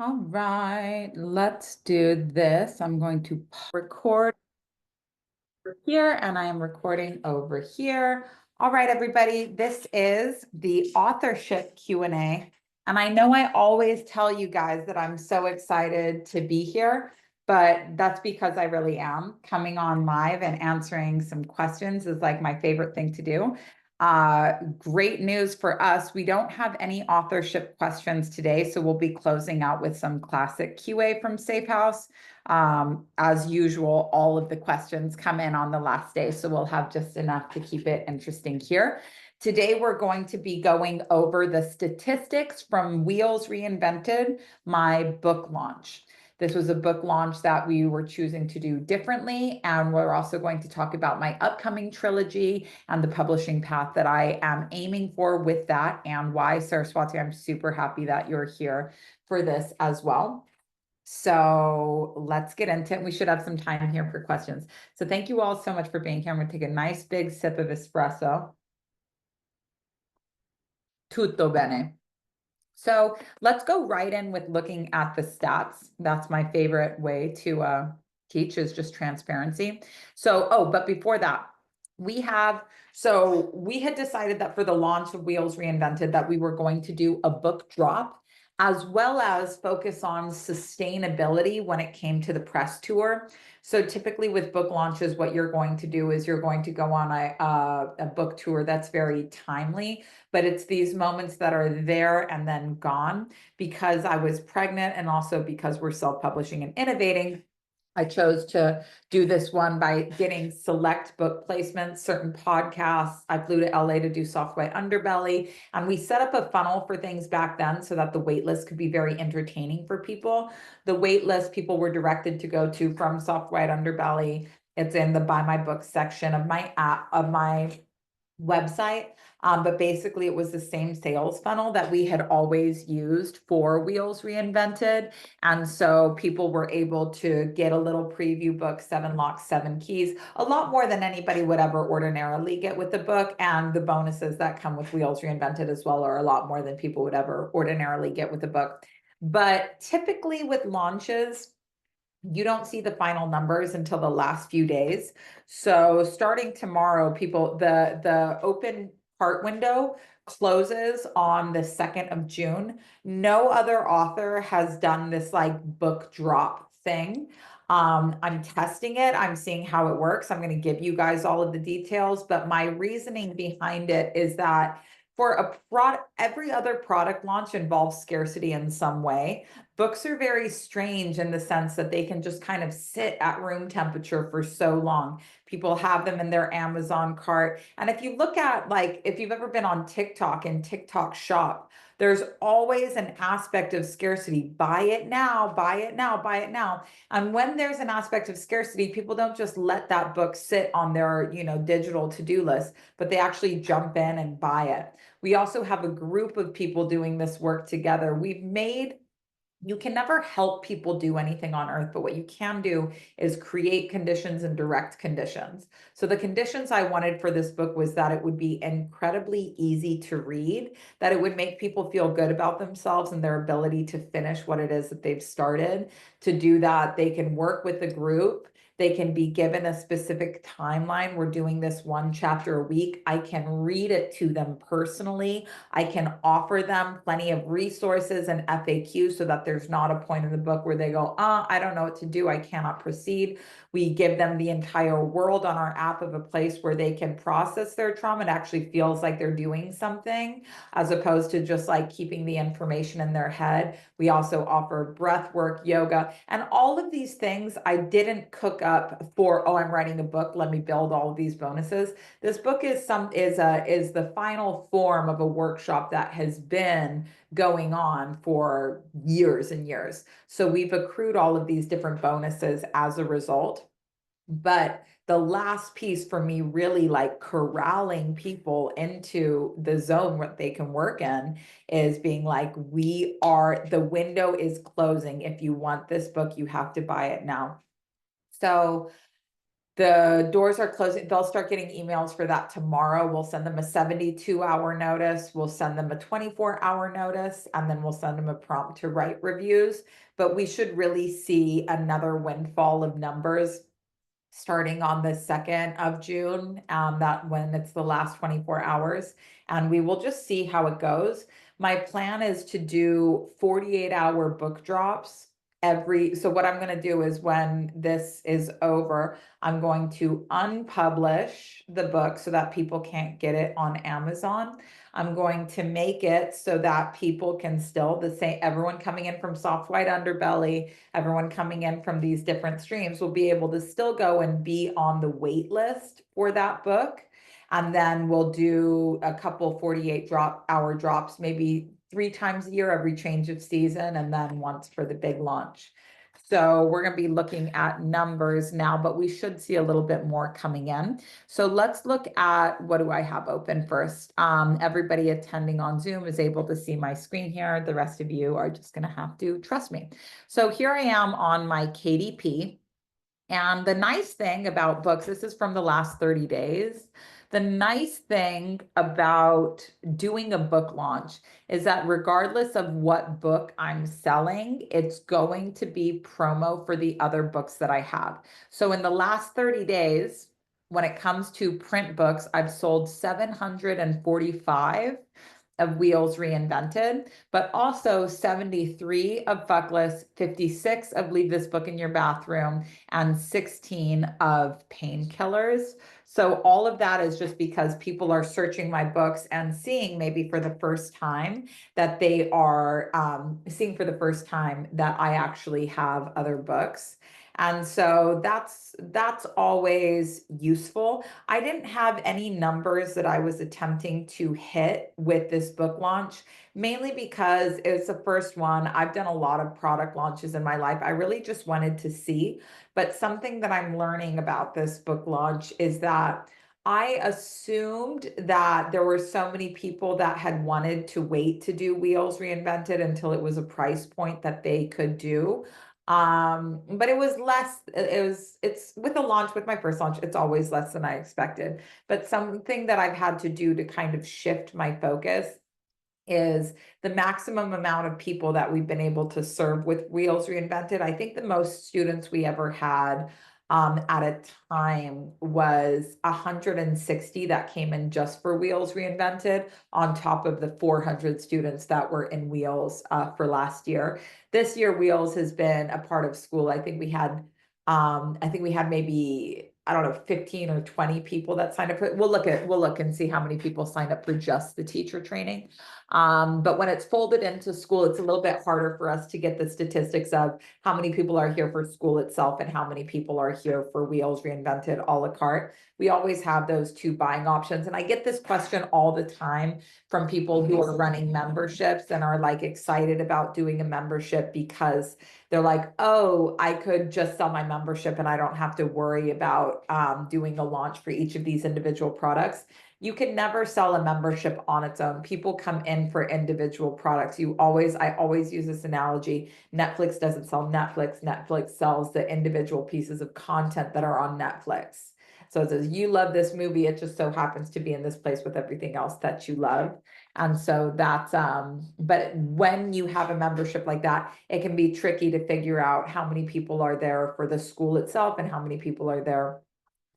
All right, let's do this. I'm going to record here and I am recording over here. All right, everybody, this is the authorship Q&A. And I know I always tell you guys that I'm so excited to be here, but that's because I really am. Coming on live and answering some questions is like my favorite thing to do. Great news for us. We don't have any authorship questions today, so we'll be closing out with some classic QA from Safe House. As usual, all of the questions come in on the last day, so we'll have just enough to keep it interesting here. Today, we're going to be going over the statistics from Wheels Reinvented, my book launch. This was a book launch that we were choosing to do differently, and we're also going to talk about my upcoming trilogy and the publishing path that I am aiming for with that and why. Saraswati, I'm super happy that you're here for this as well. So let's get into it. We should have some time here for questions. So thank you all so much for being here. I'm going to take a nice big sip of espresso. Tutto bene. So let's go right in with looking at the stats. That's my favorite way to teach, is just transparency. So, but before that, we had decided that for the launch of Wheels Reinvented that we were going to do a book drop, as well as focus on sustainability when it came to the press tour. So typically with book launches, what you're going to do is you're going to go on a book tour that's very timely, but it's these moments that are there and then gone. Because I was pregnant and also because we're self-publishing and innovating, I chose to do this one by getting select book placements, certain podcasts. I flew to LA to do Soft White Underbelly, and we set up a funnel for things back then so that the wait list could be very entertaining for people. The wait list people were directed to go to from Soft White Underbelly. It's in the Buy My Book section of my app, of my website. But basically it was the same sales funnel that we had always used for Wheels Reinvented. And so people were able to get a little preview book, 7 Locks, 7 Keys, a lot more than anybody would ever ordinarily get with the book. And the bonuses that come with Wheels Reinvented as well are a lot more than people would ever ordinarily get with the book. But typically with launches, you don't see the final numbers until the last few days. So starting tomorrow, the open part window closes on the 2nd of June. No other author has done this like book drop thing. I'm testing it. I'm seeing how it works. I'm going to give you guys all of the details, but my reasoning behind it is that for a product, every other product launch involves scarcity in some way. Books are very strange in the sense that they can just kind of sit at room temperature for so long. People have them in their Amazon cart. And if you look at, like, if you've ever been on TikTok and TikTok shop, there's always an aspect of scarcity. Buy it now, buy it now, buy it now. And when there's an aspect of scarcity, people don't just let that book sit on their, digital to-do list, but they actually jump in and buy it. We also have a group of people doing this work together. You can never help people do anything on earth, but what you can do is create conditions and direct conditions. So the conditions I wanted for this book was that it would be incredibly easy to read, that it would make people feel good about themselves and their ability to finish what it is that they've started. To do that, they can work with the group. They can be given a specific timeline. We're doing this 1 chapter a week. I can read it to them personally. I can offer them plenty of resources and FAQs so that there's not a point in the book where they go, I don't know what to do. I cannot proceed. We give them the entire world on our app of a place where they can process their trauma. It actually feels like they're doing something as opposed to just like keeping the information in their head. We also offer breath work, yoga, and all of these things I didn't cook up for, I'm writing a book, let me build all of these bonuses. This book is the final form of a workshop that has been going on for years and years. So we've accrued all of these different bonuses as a result. But the last piece for me, really like corralling people into the zone what they can work in, is being like, the window is closing. If you want this book, you have to buy it now. So The doors are closing. They'll start getting emails for that tomorrow. We'll send them a 72-hour notice. We'll send them a 24-hour notice, and then we'll send them a prompt to write reviews. But we should really see another windfall of numbers starting on the 2nd of June, that when it's the last 24 hours, and we will just see how it goes. My plan is to do 48-hour book drops so what I'm going to do is when this is over, I'm going to unpublish the book so that people can't get it on Amazon. I'm going to make it so that people can still, everyone coming in from Soft White Underbelly, everyone coming in from these different streams will be able to still go and be on the wait list for that book. And then we'll do a couple 48-hour drops, maybe 3 times a year, every change of season, and then once for the big launch. So we're going to be looking at numbers now, but we should see a little bit more coming in. So let's look at, what do I have open first? Everybody attending on Zoom is able to see my screen here. The rest of you are just going to have to trust me. So here I am on my KDP. And the nice thing about books, this is from the last 30 days. The nice thing about doing a book launch is that regardless of what book I'm selling, it's going to be promo for the other books that I have. So in the last 30 days, when it comes to print books, I've sold 745 of Wheels Reinvented, but also 73 of Fuckless, 56 of Leave This Book in Your Bathroom, and 16 of Painkillers. So all of that is just because people are searching my books and seeing maybe for the first time that they are seeing for the first time that I actually have other books. And so that's always useful. I didn't have any numbers that I was attempting to hit with this book launch, mainly because it was the first one. I've done a lot of product launches in my life. I really just wanted to see. But something that I'm learning about this book launch is that I assumed that there were so many people that had wanted to wait to do Wheels Reinvented until it was a price point that they could do. But it was less, it's with a launch, with my first launch, it's always less than I expected. But something that I've had to do to kind of shift my focus is the maximum amount of people that we've been able to serve with Wheels Reinvented. I think the most students we ever had at a time was 160 that came in just for Wheels Reinvented, on top of the 400 students that were in Wheels for last year. This year, Wheels has been a part of school. I think we had maybe, I don't know, 15 or 20 people that signed up for it. We'll look and see how many people signed up for just the teacher training. But when it's folded into school, it's a little bit harder for us to get the statistics of how many people are here for school itself and how many people are here for Wheels Reinvented a la carte. We always have those 2 buying options. And I get this question all the time from people who are running memberships and are like excited about doing a membership because they're like, oh, I could just sell my membership and I don't have to worry about doing a launch for each of these individual products. You can never sell a membership on its own. People come in for individual products. I always use this analogy. Netflix doesn't sell Netflix. Netflix sells the individual pieces of content that are on Netflix. So it says, you love this movie. It just so happens to be in this place with everything else that you love. And so that's, but when you have a membership like that, it can be tricky to figure out how many people are there for the school itself and how many people are there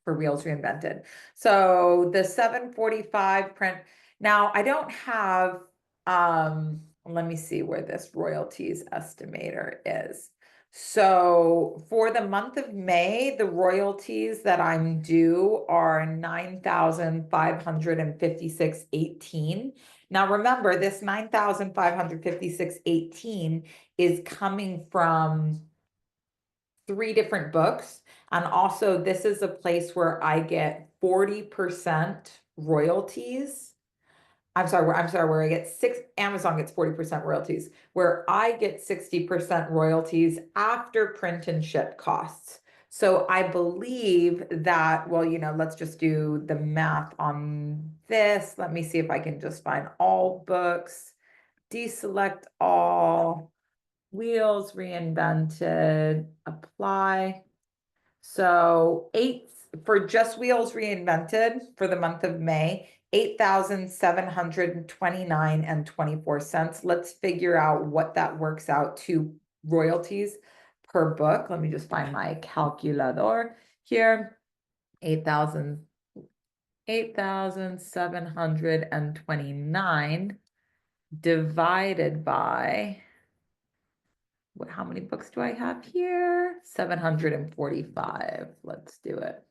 for Wheels Reinvented. So the 745 print. Now I don't have, let me see where this royalties estimator is. So for the month of May, the royalties that I'm due are 9,556.18. Now remember, this 9,556.18 is coming from 3 different books. And also this is a place where I get 40% royalties. I'm sorry, where I get Amazon gets 40% royalties, where I get 60% royalties after print and ship costs. So I believe that, well, let's just do the math on this. Let me see if I can just find all books, deselect all, Wheels Reinvented, apply. So for just Wheels Reinvented for the month of May, 8,729 and 24 cents. Let's figure out what that works out to royalties per book. Let me just find my calculator here. 8,729 divided by, how many books do I have here? 745. Let's do it.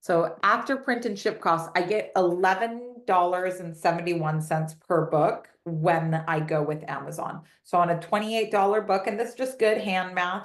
So after print and ship costs, I get $11.71 per book when I go with Amazon. So on a $28 book, and this is just good hand math,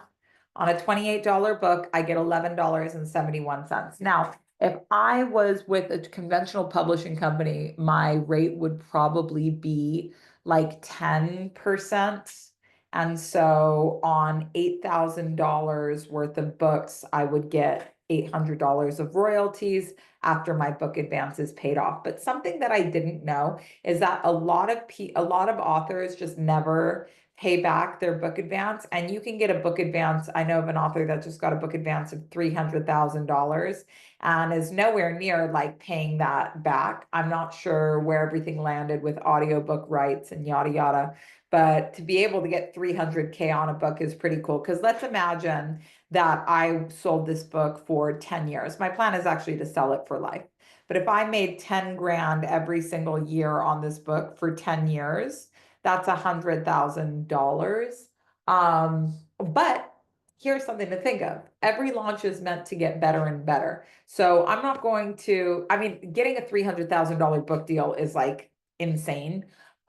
on a $28 book, I get $11.71. Now, if I was with a conventional publishing company, my rate would probably be like 10%. And so on $8,000 worth of books, I would get $800 of royalties after my book advance is paid off. But something that I didn't know is that a lot of authors just never pay back their book advance, and you can get a book advance. I know of an author that just got a book advance of $300,000 and is nowhere near like paying that back. I'm not sure where everything landed with audiobook rights and yada yada, but to be able to get 300K on a book is pretty cool. Because let's imagine that I sold this book for 10 years. My plan is actually to sell it for life. But if I made 10 grand every single year on this book for 10 years, that's $100,000. But here's something to think of. Every launch is meant to get better and better. So I'm not going to, I mean, getting a $300,000 book deal is like insane.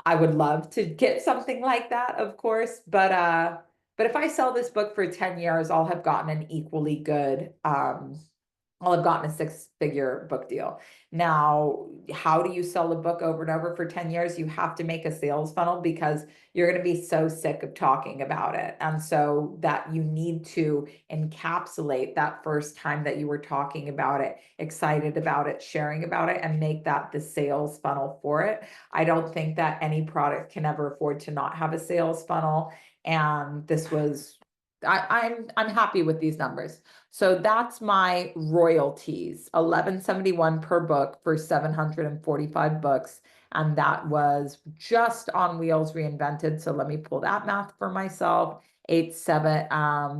I would love to get something like that, of course, but if I sell this book for 10 years, I'll have gotten an equally good, I'll have gotten a 6-figure book deal. Now, how do you sell a book over and over for 10 years? You have to make a sales funnel because you're going to be so sick of talking about it. And so that you need to encapsulate that first time that you were talking about it, excited about it, sharing about it, and make that the sales funnel for it. I don't think that any product can ever afford to not have a sales funnel. And this was, I'm happy with these numbers. So that's my royalties, $11.71 per book for 745 books. And that was just on Wheels Reinvented. So let me pull that math for myself. 8,7, I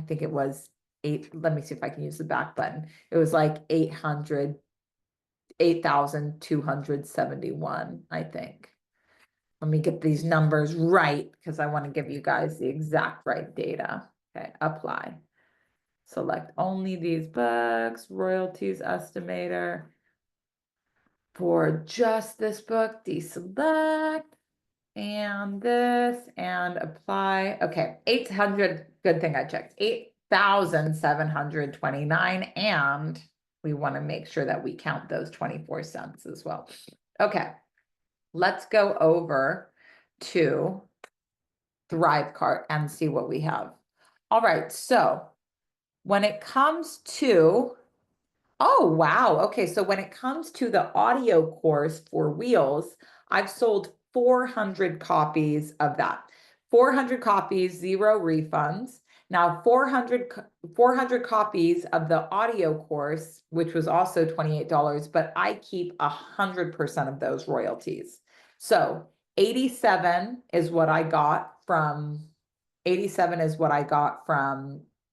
think it was 8. Let me see if I can use the back button. It was like 8,271, I think. Let me get these numbers right because I want to give you guys the exact right data. Okay, apply. Select only these books, royalties estimator. For just this book, deselect, and this, and apply. Okay, 800, good thing I checked, 8,729, and we want to make sure that we count those 24 cents as well. Okay. Let's go over to Thrivecart and see what we have. All right, so when it comes to, oh, wow. Okay, so when it comes to the audio course for Wheels, I've sold 400 copies of that. 400 copies, 0 refunds. Now 400 copies of the audio course, which was also $28, but I keep 100% of those royalties. So 87 is what I got from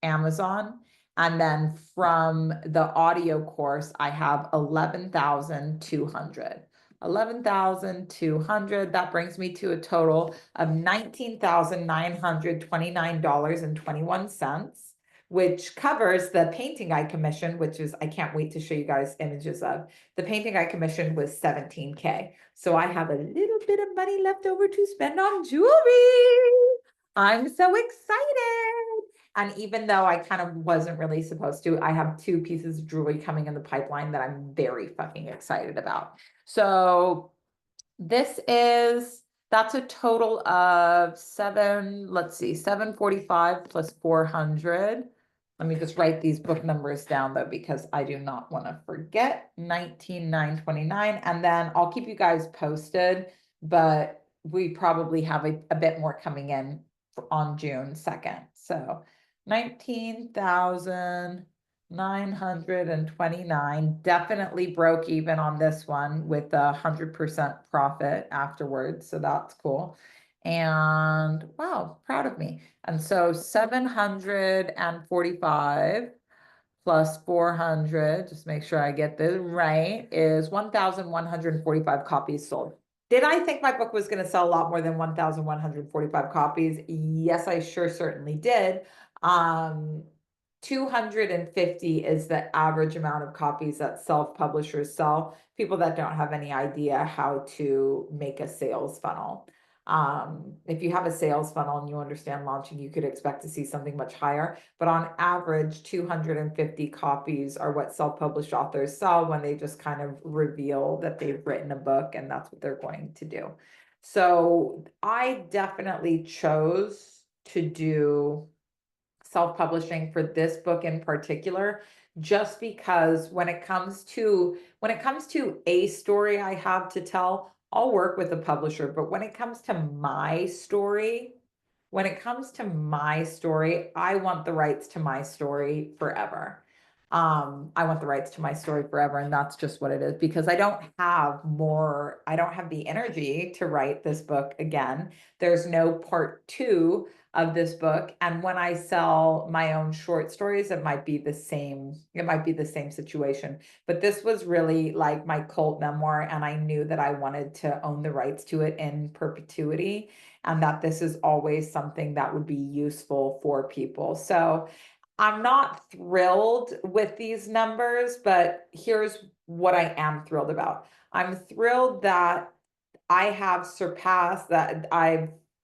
Amazon. And then from the audio course, I have 11,200. 11,200, that brings me to a total of $19,929.21, which covers the painting I commissioned, which is, I can't wait to show you guys images of. The painting I commissioned was 17K. So I have a little bit of money left over to spend on jewelry. I'm so excited. And even though I kind of wasn't really supposed to, I have 2 pieces of jewelry coming in the pipeline that I'm very fucking excited about. So that's a total of 745 plus 400. Let me just write these book numbers down though, because I do not want to forget. 19,929. And then I'll keep you guys posted, but we probably have a bit more coming in on June 2nd. So 19,929. Definitely broke even on this one with 100% profit afterwards. So that's cool. And wow, proud of me. And so 745 plus 400, just make sure I get this right, is 1,145 copies sold. Did I think my book was going to sell a lot more than 1,145 copies? Yes, I sure certainly did. 250 is the average amount of copies that self-publishers sell, people that don't have any idea how to make a sales funnel. If you have a sales funnel and you understand launching, you could expect to see something much higher. But on average, 250 copies are what self-published authors sell when they just kind of reveal that they've written a book and that's what they're going to do. So I definitely chose to do self-publishing for this book in particular, just because when it comes to a story I have to tell, I'll work with a publisher. But when it comes to my story, I want the rights to my story forever. I want the rights to my story forever, and that's just what it is, because I don't have the energy to write this book again. There's no part 2 of this book. And when I sell my own short stories, it might be the same situation. But this was really like my cult memoir, and I knew that I wanted to own the rights to it in perpetuity, and that this is always something that would be useful for people. So I'm not thrilled with these numbers, but here's what I am thrilled about. I'm thrilled that I have surpassed that.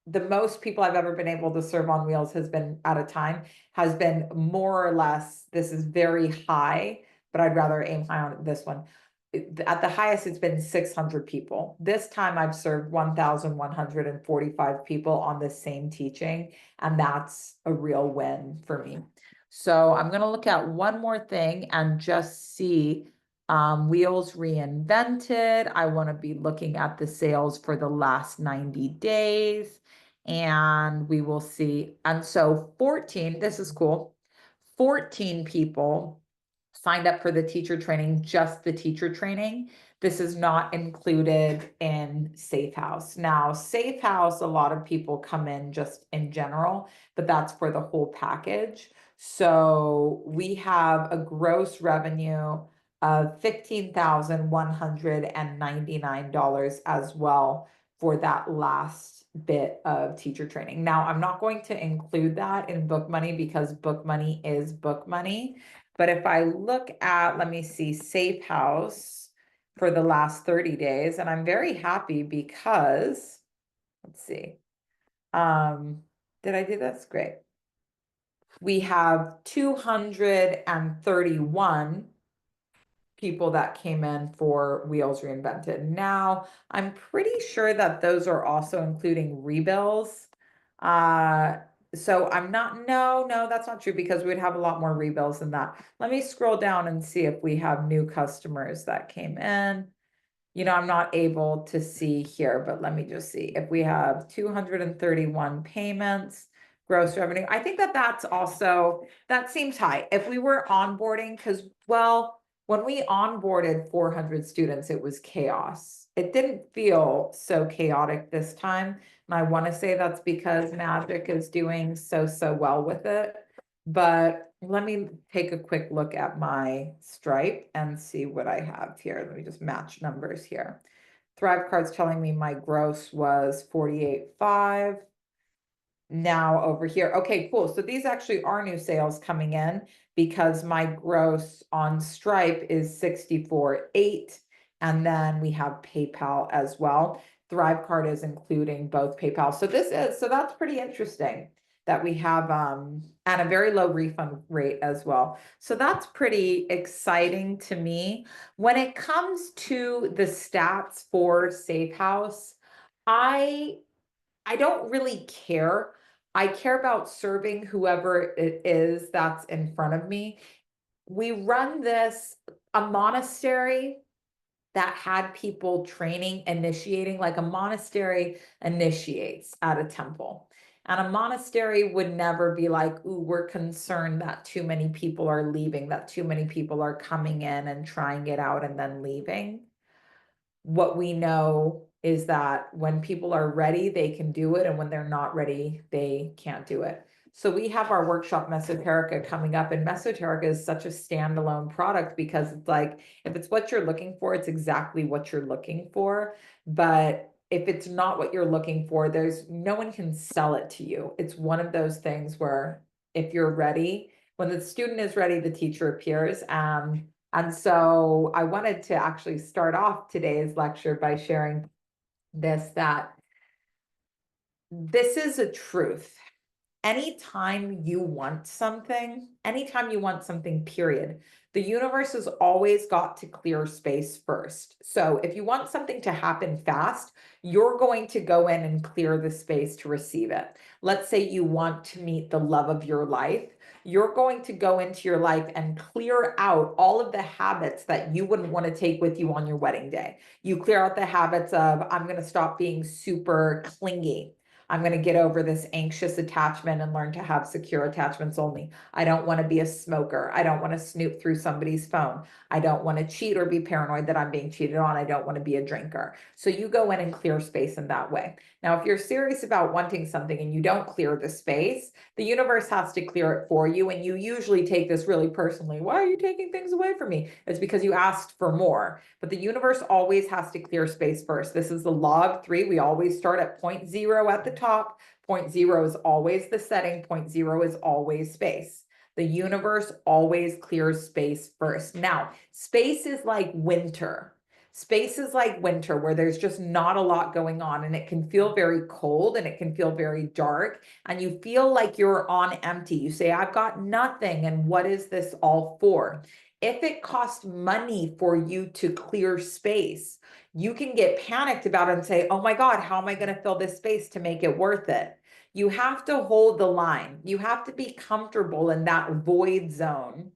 The most people I've ever been able to serve on Wheels has been at a time, has been more or less, this is very high, but I'd rather aim high on this one. At the highest, it's been 600 people. This time I've served 1,145 people on the same teaching, and that's a real win for me. So I'm going to look at one more thing and just see Wheels Reinvented. I want to be looking at the sales for the last 90 days, and we will see. And so 14, this is cool. 14 people signed up for the teacher training, just the teacher training. This is not included in Safe House. Now, Safe House, a lot of people come in just in general, but that's for the whole package. So we have a gross revenue of $15,199 as well for that last bit of teacher training. Now, I'm not going to include that in book money because book money is book money. But if I look at, let me see, Safe House for the last 30 days, and I'm very happy because, let's see, did I do this? Great. We have 231 people that came in for Wheels Reinvented. Now, I'm pretty sure that those are also including rebills. So I'm not, no, that's not true, because we'd have a lot more rebills than that. Let me scroll down and see if we have new customers that came in. You know, I'm not able to see here, but let me just see if we have 231 payments, gross revenue. I think that that's also, that seems high. If we were onboarding, because, well, when we onboarded 400 students, it was chaos. It didn't feel so chaotic this time. And I want to say that's because Magic is doing so well with it. But let me take a quick look at my Stripe and see what I have here. Let me just match numbers here. Thrive Card's telling me my gross was 48.5. Now over here, okay, cool. So these actually are new sales coming in, because my gross on Stripe is 64.8, and then we have PayPal as well. Thrive Card is including both PayPal. So that's pretty interesting that we have and a very low refund rate as well. So that's pretty exciting to me. When it comes to the stats for Safe House, I don't really care. I care about serving whoever it is that's in front of me. We run a monastery that had people training, initiating, like a monastery initiates at a temple. And a monastery would never be like, ooh, we're concerned that too many people are leaving, that too many people are coming in and trying it out and then leaving. What we know is that when people are ready, they can do it. And when they're not ready, they can't do it. So we have our workshop Mesoterica coming up, and Mesoterica is such a standalone product because it's like, if it's what you're looking for, it's exactly what you're looking for. But if it's not what you're looking for, there's no one can sell it to you. It's one of those things where if you're ready, when the student is ready, the teacher appears. And so I wanted to actually start off today's lecture by sharing this, that this is a truth. Anytime you want something, period, the universe has always got to clear space first. So if you want something to happen fast, you're going to go in and clear the space to receive it. Let's say you want to meet the love of your life. You're going to go into your life and clear out all of the habits that you wouldn't want to take with you on your wedding day. You clear out the habits of, I'm going to stop being super clingy. I'm going to get over this anxious attachment and learn to have secure attachments only. I don't want to be a smoker. I don't want to snoop through somebody's phone. I don't want to cheat or be paranoid that I'm being cheated on. I don't want to be a drinker. So you go in and clear space in that way. Now, if you're serious about wanting something and you don't clear the space, the universe has to clear it for you. And you usually take this really personally. Why are you taking things away from me? It's because you asked for more. But the universe always has to clear space first. This is the law of three. We always start at point zero at the top. Point zero is always the setting. Point zero is always space. The universe always clears space first. Now, space is like winter. Space is like winter where there's just not a lot going on, and it can feel very cold and it can feel very dark, and you feel like you're on empty. You say, I've got nothing, and what is this all for? If it costs money for you to clear space, you can get panicked about it and say, oh my God, how am I going to fill this space to make it worth it? You have to hold the line. You have to be comfortable in that void zone,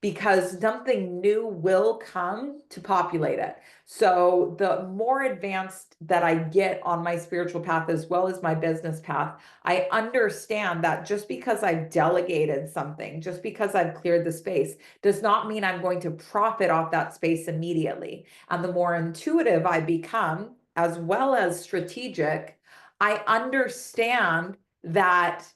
because something new will come to populate it. So the more advanced that I get on my spiritual path, as well as my business path, I understand that just because I've delegated something, just because I've cleared the space, does not mean I'm going to profit off that space immediately. And the more intuitive I become, as well as strategic, I understand that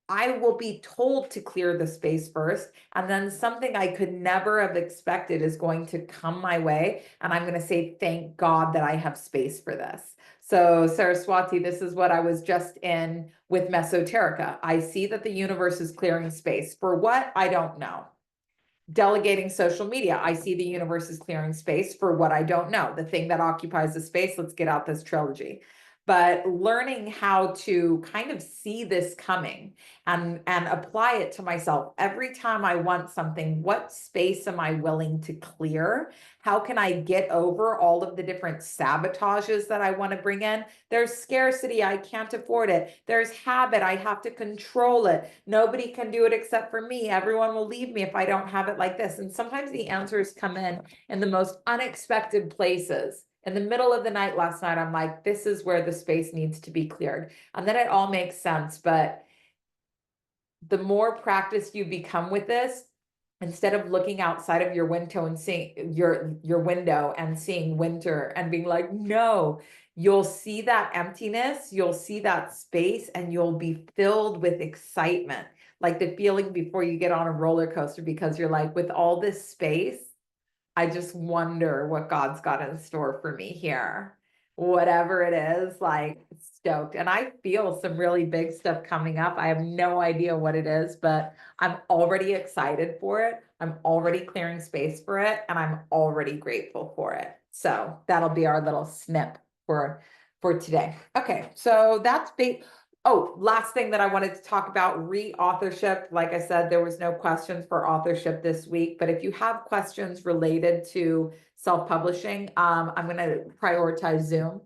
I will be told to clear the space first, and then something I could never have expected is going to come my way, and I'm going to say, thank God that I have space for this. So Saraswati, this is what I was just in with Mesoterica. I see that the universe is clearing space. For what? I don't know. Delegating social media, I see the universe is clearing space. For what? I don't know. The thing that occupies the space, let's get out this trilogy. But learning how to kind of see this coming and apply it to myself. Every time I want something, what space am I willing to clear? How can I get over all of the different sabotages that I want to bring in? There's scarcity, I can't afford it. There's habit, I have to control it. Nobody can do it except for me. Everyone will leave me if I don't have it like this. And sometimes the answers come in the most unexpected places. In the middle of the night last night, I'm like, this is where the space needs to be cleared. And then it all makes sense. But the more practiced you become with this, instead of looking outside of your window and seeing your window and seeing winter and being like, no, you'll see that emptiness, you'll see that space, and you'll be filled with excitement, like the feeling before you get on a roller coaster, because you're like, with all this space, I just wonder what God's got in store for me here. Whatever it is, like, stoked. And I feel some really big stuff coming up. I have no idea what it is, but I'm already excited for it. I'm already clearing space for it, and I'm already grateful for it. So that'll be our little snip for today. Okay, so that's big. Oh, last thing that I wanted to talk about, re-authorship. Like I said, there was no questions for authorship this week, but if you have questions related to self-publishing, I'm going to prioritize Zoom.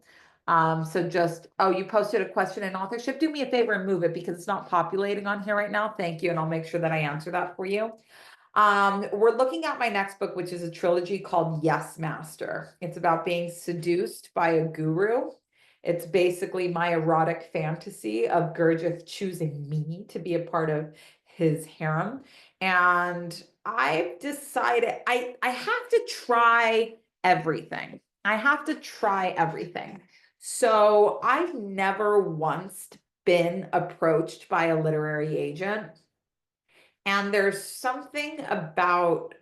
So just, oh, you posted a question in authorship. Do me a favor and move it, because it's not populating on here right now. Thank you. And I'll make sure that I answer that for you. We're looking at my next book, which is a trilogy called Yes Master. It's about being seduced by a guru. It's basically my erotic fantasy of Gurdjieff choosing me to be a part of his harem. And I've decided I have to try everything. I have to try everything. So I've never once been approached by a literary agent. And there's something about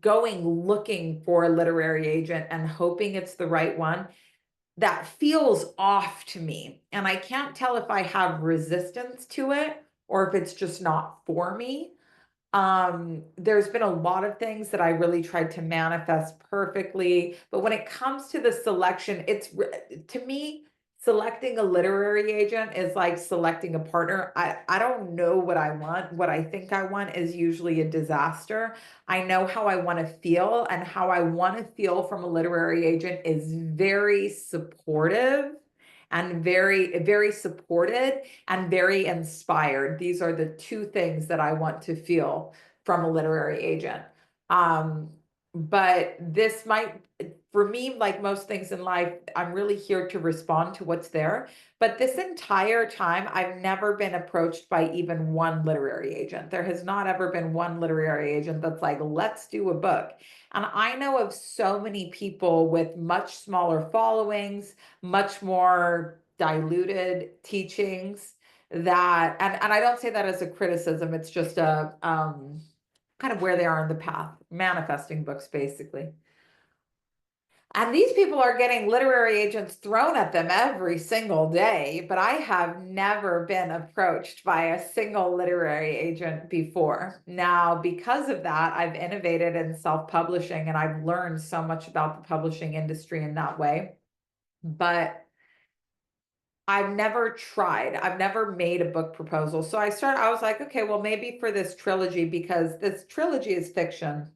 going looking for a literary agent and hoping it's the right one that feels off to me. And I can't tell if I have resistance to it or if it's just not for me. There's been a lot of things that I really tried to manifest perfectly, but when it comes to the selection, to me, selecting a literary agent is like selecting a partner. I don't know what I want. What I think I want is usually a disaster. I know how I want to feel, and how I want to feel from a literary agent is very supportive and very supported and very inspired. These are the two things that I want to feel from a literary agent. But this might, for me, like most things in life, I'm really here to respond to what's there. But this entire time, I've never been approached by even one literary agent. There has not ever been one literary agent that's like, let's do a book. And I know of so many people with much smaller followings, much more diluted teachings that, and I don't say that as a criticism, it's just a kind of where they are in the path, manifesting books basically. And these people are getting literary agents thrown at them every single day, but I have never been approached by a single literary agent before. Now, because of that, I've innovated in self-publishing and I've learned so much about the publishing industry in that way. But I've never tried. I've never made a book proposal. So I was like, okay, well, maybe for this trilogy, because this trilogy is fiction,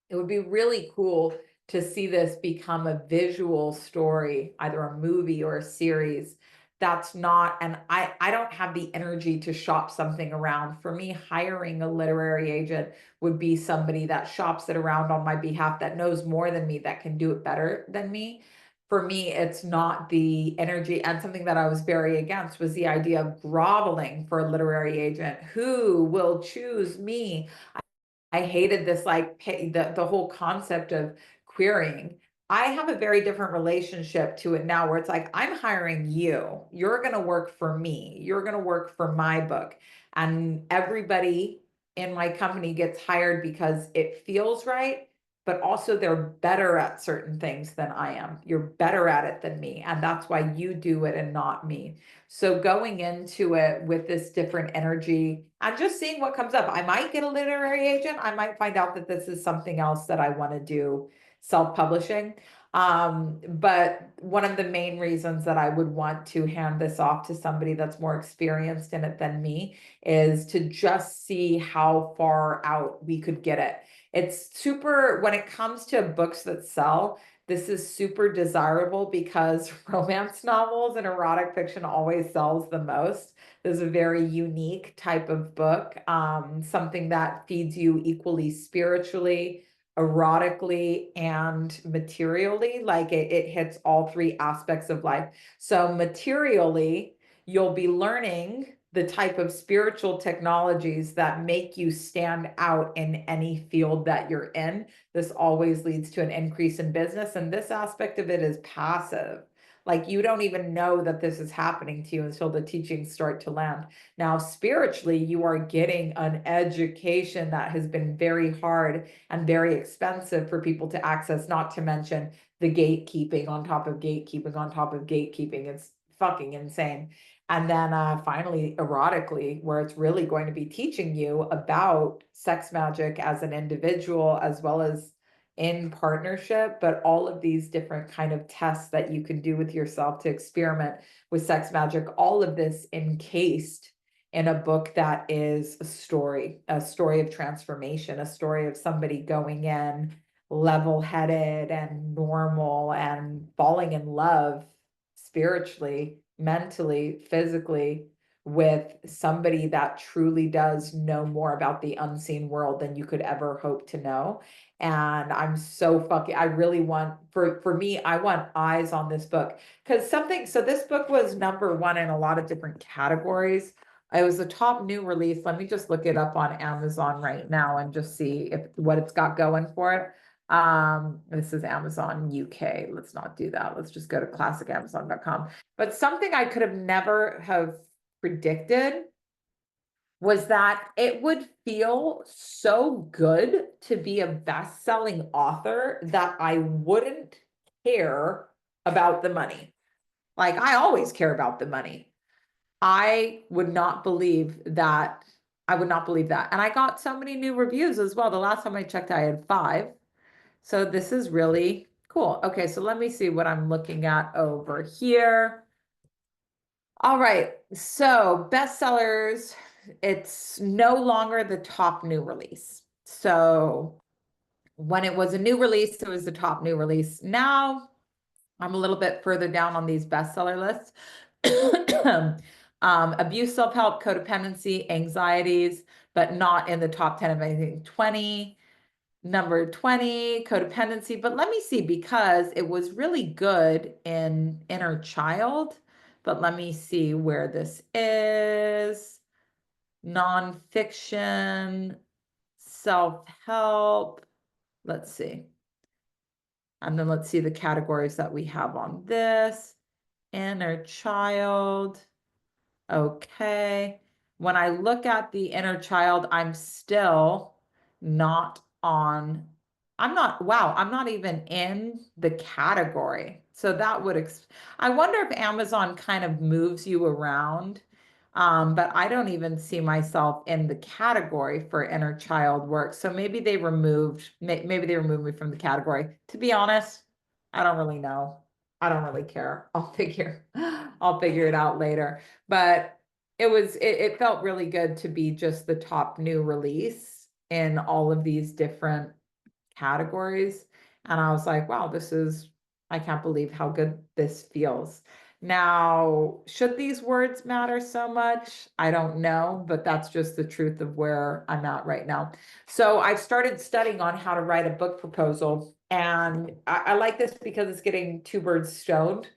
it would be really cool to see this become a visual story, either a movie or a series. That's not, and I don't have the energy to shop something around. For me, hiring a literary agent would be somebody that shops it around on my behalf, that knows more than me, that can do it better than me. For me, it's not the energy. And something that I was very against was the idea of groveling for a literary agent. Who will choose me? I hated this, like the whole concept of querying. I have a very different relationship to it now, where it's like, I'm hiring you. You're going to work for me. You're going to work for my book. And everybody in my company gets hired because it feels right, but also they're better at certain things than I am. You're better at it than me. And that's why you do it and not me. So going into it with this different energy and just seeing what comes up. I might get a literary agent. I might find out that this is something else that I want to do, self-publishing. But one of the main reasons that I would want to hand this off to somebody that's more experienced in it than me is to just see how far out we could get it. It's super, when it comes to books that sell, this is super desirable because romance novels and erotic fiction always sells the most. This is a very unique type of book, something that feeds you equally spiritually, erotically, and materially. Like it hits all three aspects of life. So materially, you'll be learning the type of spiritual technologies that make you stand out in any field that you're in. This always leads to an increase in business. And this aspect of it is passive. Like you don't even know that this is happening to you until the teachings start to land. Now, spiritually, you are getting an education that has been very hard and very expensive for people to access, not to mention the gatekeeping on top of gatekeeping on top of gatekeeping. It's fucking insane. And then finally, erotically, where it's really going to be teaching you about sex magic as an individual, as well as in partnership, but all of these different kind of tests that you can do with yourself to experiment with sex magic, all of this encased in a book that is a story of transformation, a story of somebody going in level-headed and normal and falling in love spiritually, mentally, physically, with somebody that truly does know more about the unseen world than you could ever hope to know. And I'm so I really want, for me, I want eyes on this book. Because so this book was #1 in a lot of different categories. It was the top new release. Let me just look it up on Amazon right now and just see what it's got going for it. This is Amazon UK. Let's not do that. Let's just go to classicamazon.com. But something I could have never have predicted was that it would feel so good to be a best-selling author that I wouldn't care about the money. Like, I always care about the money. I would not believe that. I would not believe that. And I got so many new reviews as well. The last time I checked, I had 5. So this is really cool. Okay, so let me see what I'm looking at over here. All right, so bestsellers, it's no longer the top new release. So when it was a new release, it was the top new release. Now I'm a little bit further down on these bestseller lists. Abuse, self-help, codependency, anxieties, but not in the top 10 of anything. 20, number 20, codependency. But let me see, because it was really good in inner child. But let me see where this is. Nonfiction, self-help. Let's see. And then let's see the categories that we have on this. Inner child. Okay. When I look at the inner child, I'm still not on, I'm not even in the category. So that would, I wonder if Amazon kind of moves you around. But I don't even see myself in the category for inner child work. So maybe they removed me from the category. To be honest, I don't really know. I don't really care. I'll figure it out later. But it felt really good to be just the top new release in all of these different categories. And I was like, wow, I can't believe how good this feels. Now, should these words matter so much? I don't know, but that's just the truth of where I'm at right now. So I've started studying on how to write a book proposal. And I like this because it's getting 2 birds stoned.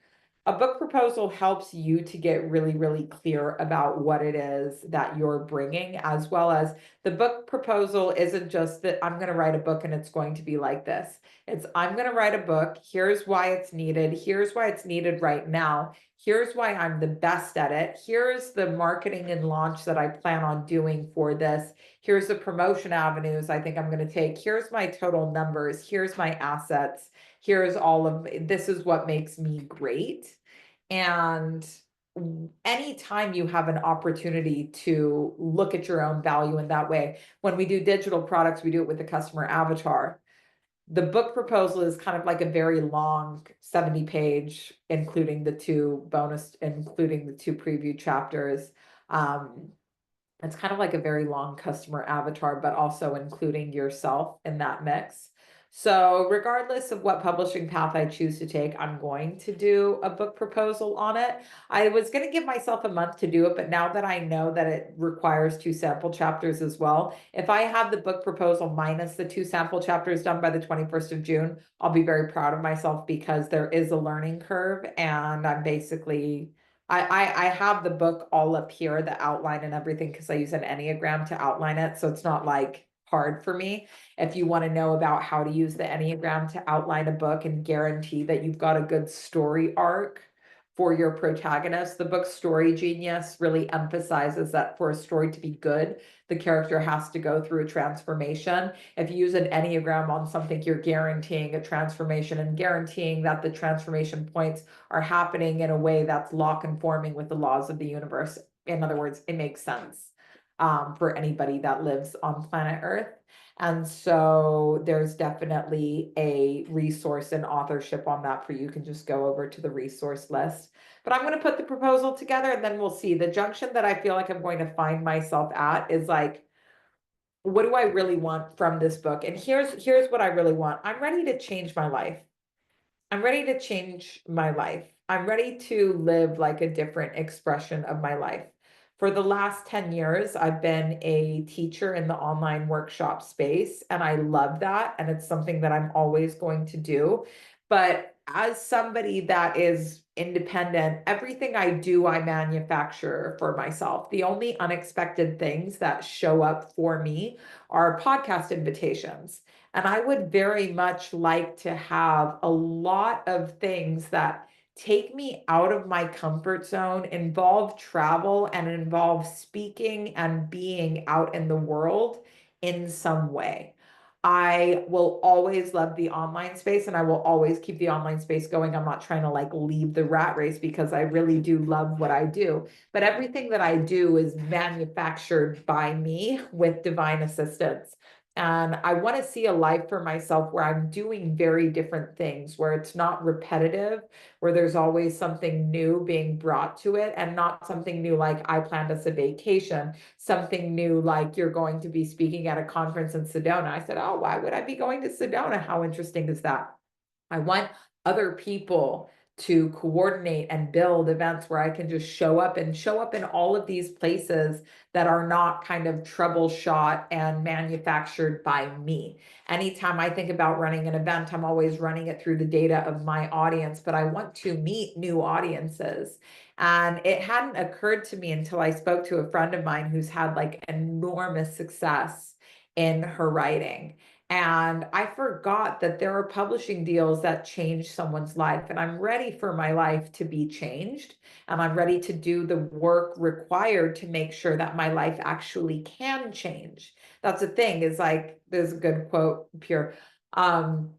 A book proposal helps you to get really, really clear about what it is that you're bringing, as well as the book proposal isn't just that I'm going to write a book and it's going to be like this. It's I'm going to write a book. Here's why it's needed. Here's why it's needed right now. Here's why I'm the best at it. Here's the marketing and launch that I plan on doing for this. Here's the promotion avenues I think I'm going to take. Here's my total numbers. Here's my assets. Here's this is what makes me great. And anytime you have an opportunity to look at your own value in that way, when we do digital products, we do it with the customer avatar. The book proposal is kind of like a very long 70-page, including the 2 preview chapters. It's kind of like a very long customer avatar, but also including yourself in that mix. So regardless of what publishing path I choose to take, I'm going to do a book proposal on it. I was going to give myself a month to do it, but now that I know that it requires 2 sample chapters as well, if I have the book proposal minus the 2 sample chapters done by the 21st of June, I'll be very proud of myself, because there is a learning curve, and I'm basically I have the book all up here, the outline and everything, because I use an Enneagram to outline it. So it's not like hard for me. If you want to know about how to use the Enneagram to outline a book and guarantee that you've got a good story arc for your protagonist, the book Story Genius really emphasizes that for a story to be good, the character has to go through a transformation. If you use an Enneagram on something, you're guaranteeing a transformation and guaranteeing that the transformation points are happening in a way that's law conforming with the laws of the universe. In other words, it makes sense for anybody that lives on planet Earth. And so there's definitely a resource and authorship on that for you. You can just go over to the resource list. But I'm going to put the proposal together, and then we'll see. The junction that I feel like I'm going to find myself at is like, what do I really want from this book? And here's what I really want. I'm ready to change my life. I'm ready to change my life. I'm ready to live like a different expression of my life. For the last 10 years, I've been a teacher in the online workshop space, and I love that. And it's something that I'm always going to do. But as somebody that is independent, everything I do, I manufacture for myself. The only unexpected things that show up for me are podcast invitations. And I would very much like to have a lot of things that take me out of my comfort zone, involve travel, and involve speaking and being out in the world in some way. I will always love the online space and I will always keep the online space going. I'm not trying to like leave the rat race because I really do love what I do. But everything that I do is manufactured by me with divine assistance. And I want to see a life for myself where I'm doing very different things, where it's not repetitive, where there's always something new being brought to it, and not something new like I planned us a vacation, something new like you're going to be speaking at a conference in Sedona. I said, oh, why would I be going to Sedona? How interesting is that? I want other people to coordinate and build events where I can just show up in all of these places that are not kind of troubleshot and manufactured by me. Anytime I think about running an event, I'm always running it through the data of my audience, but I want to meet new audiences. And it hadn't occurred to me until I spoke to a friend of mine who's had like enormous success in her writing. And I forgot that there are publishing deals that change someone's life. And I'm ready for my life to be changed. And I'm ready to do the work required to make sure that my life actually can change. That's the thing, is like, there's a good quote, Pure. You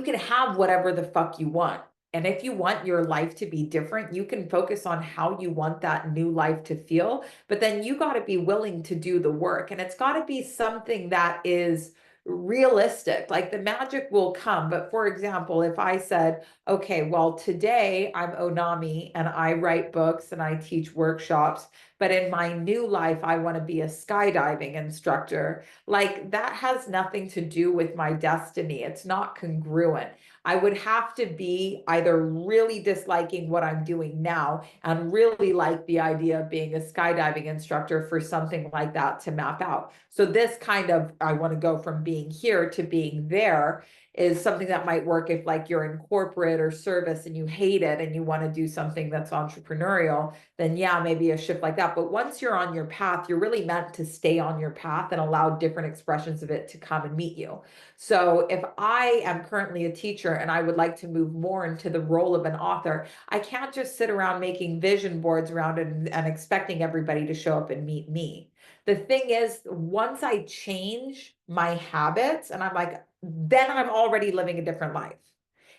can have whatever the fuck you want. And if you want your life to be different, you can focus on how you want that new life to feel. But then you got to be willing to do the work. And it's got to be something that is realistic. Like the magic will come. But for example, if I said, okay, well, today I'm Onami and I write books and I teach workshops, but in my new life, I want to be a skydiving instructor. Like that has nothing to do with my destiny. It's not congruent. I would have to be either really disliking what I'm doing now and really like the idea of being a skydiving instructor for something like that to map out. So this kind of, I want to go from being here to being there, is something that might work if like you're in corporate or service and you hate it and you want to do something that's entrepreneurial, then yeah, maybe a shift like that. But once you're on your path, you're really meant to stay on your path and allow different expressions of it to come and meet you. So if I am currently a teacher and I would like to move more into the role of an author, I can't just sit around making vision boards around it and expecting everybody to show up and meet me. The thing is, once I change my habits and I'm like, then I'm already living a different life.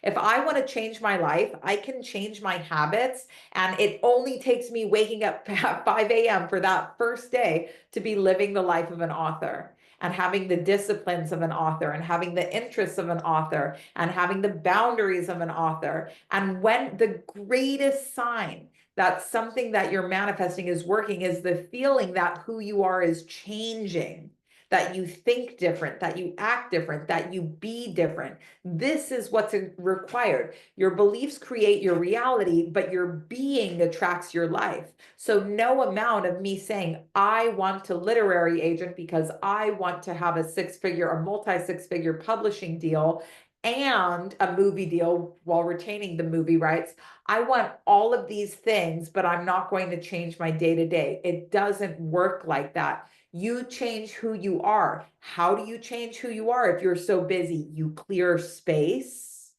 If I want to change my life, I can change my habits. And it only takes me waking up at 5 a.m. for that first day to be living the life of an author and having the disciplines of an author and having the interests of an author and having the boundaries of an author. And when the greatest sign that something that you're manifesting is working is the feeling that who you are is changing, that you think different, that you act different, that you be different. This is what's required. Your beliefs create your reality, but your being attracts your life. So no amount of me saying, I want a literary agent because I want to have a six-figure, a multi-six-figure publishing deal and a movie deal while retaining the movie rights. I want all of these things, but I'm not going to change my day-to-day. It doesn't work like that. You change who you are. How do you change who you are if you're so busy? You clear space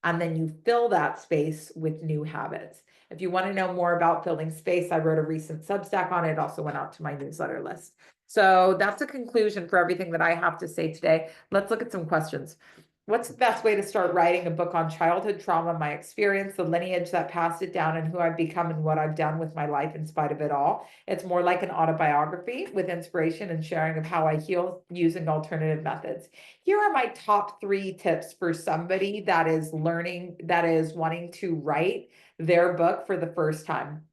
and then you fill that space with new habits. If you want to know more about filling space, I wrote a recent Substack on it. It also went out to my newsletter list. So that's a conclusion for everything that I have to say today. Let's look at some questions. What's the best way to start writing a book on childhood trauma, my experience, the lineage that passed it down, and who I've become and what I've done with my life in spite of it all? It's more like an autobiography with inspiration and sharing of how I heal using alternative methods. Here are my top 3 tips for somebody that is learning, that is wanting to write their book for the first time.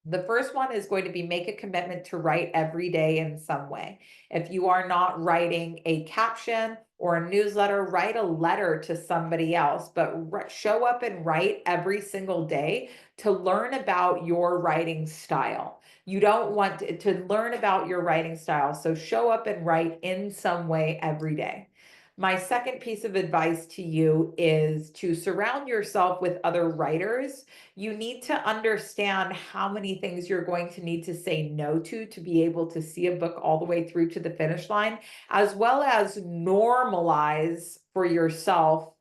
The first one is going to be make a commitment to write every day in some way. If you are not writing a caption or a newsletter, write a letter to somebody else, but show up and write every single day to learn about your writing style. You don't want to learn about your writing style. So show up and write in some way every day. My second piece of advice to you is to surround yourself with other writers. You need to understand how many things you're going to need to say no to be able to see a book all the way through to the finish line, as well as normalize for yourself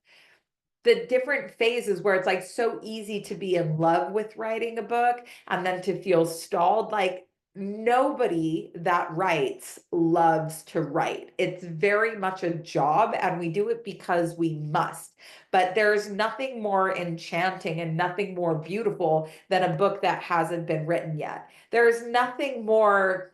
the different phases where it's like so easy to be in love with writing a book and then to feel stalled. Like nobody that writes loves to write. It's very much a job and we do it because we must. But there's nothing more enchanting and nothing more beautiful than a book that hasn't been written yet. There's nothing more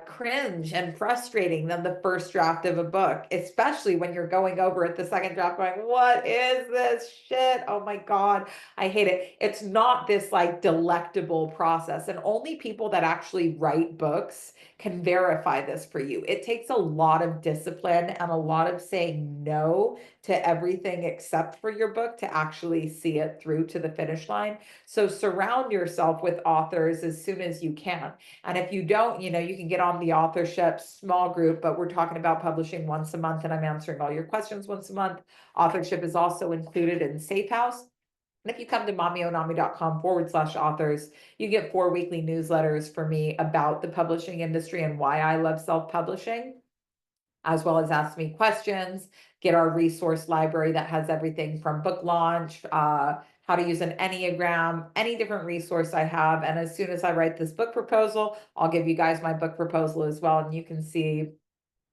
cringe and frustrating than the first draft of a book, especially when you're going over it the second draft going, what is this shit? Oh my God, I hate it. It's not this like delectable process, and only people that actually write books can verify this for you. It takes a lot of discipline and a lot of saying no to everything except for your book to actually see it through to the finish line. So surround yourself with authors as soon as you can. And if you don't, you can get on the Authorship small group, but we're talking about publishing once a month and I'm answering all your questions once a month. Authorship is also included in Safe House. And if you come to mommyonami.com/authors, you get 4 weekly newsletters for me about the publishing industry and why I love self-publishing, as well as ask me questions, get our resource library that has everything from book launch, how to use an Enneagram, any different resource I have. And as soon as I write this book proposal, I'll give you guys my book proposal as well. And you can see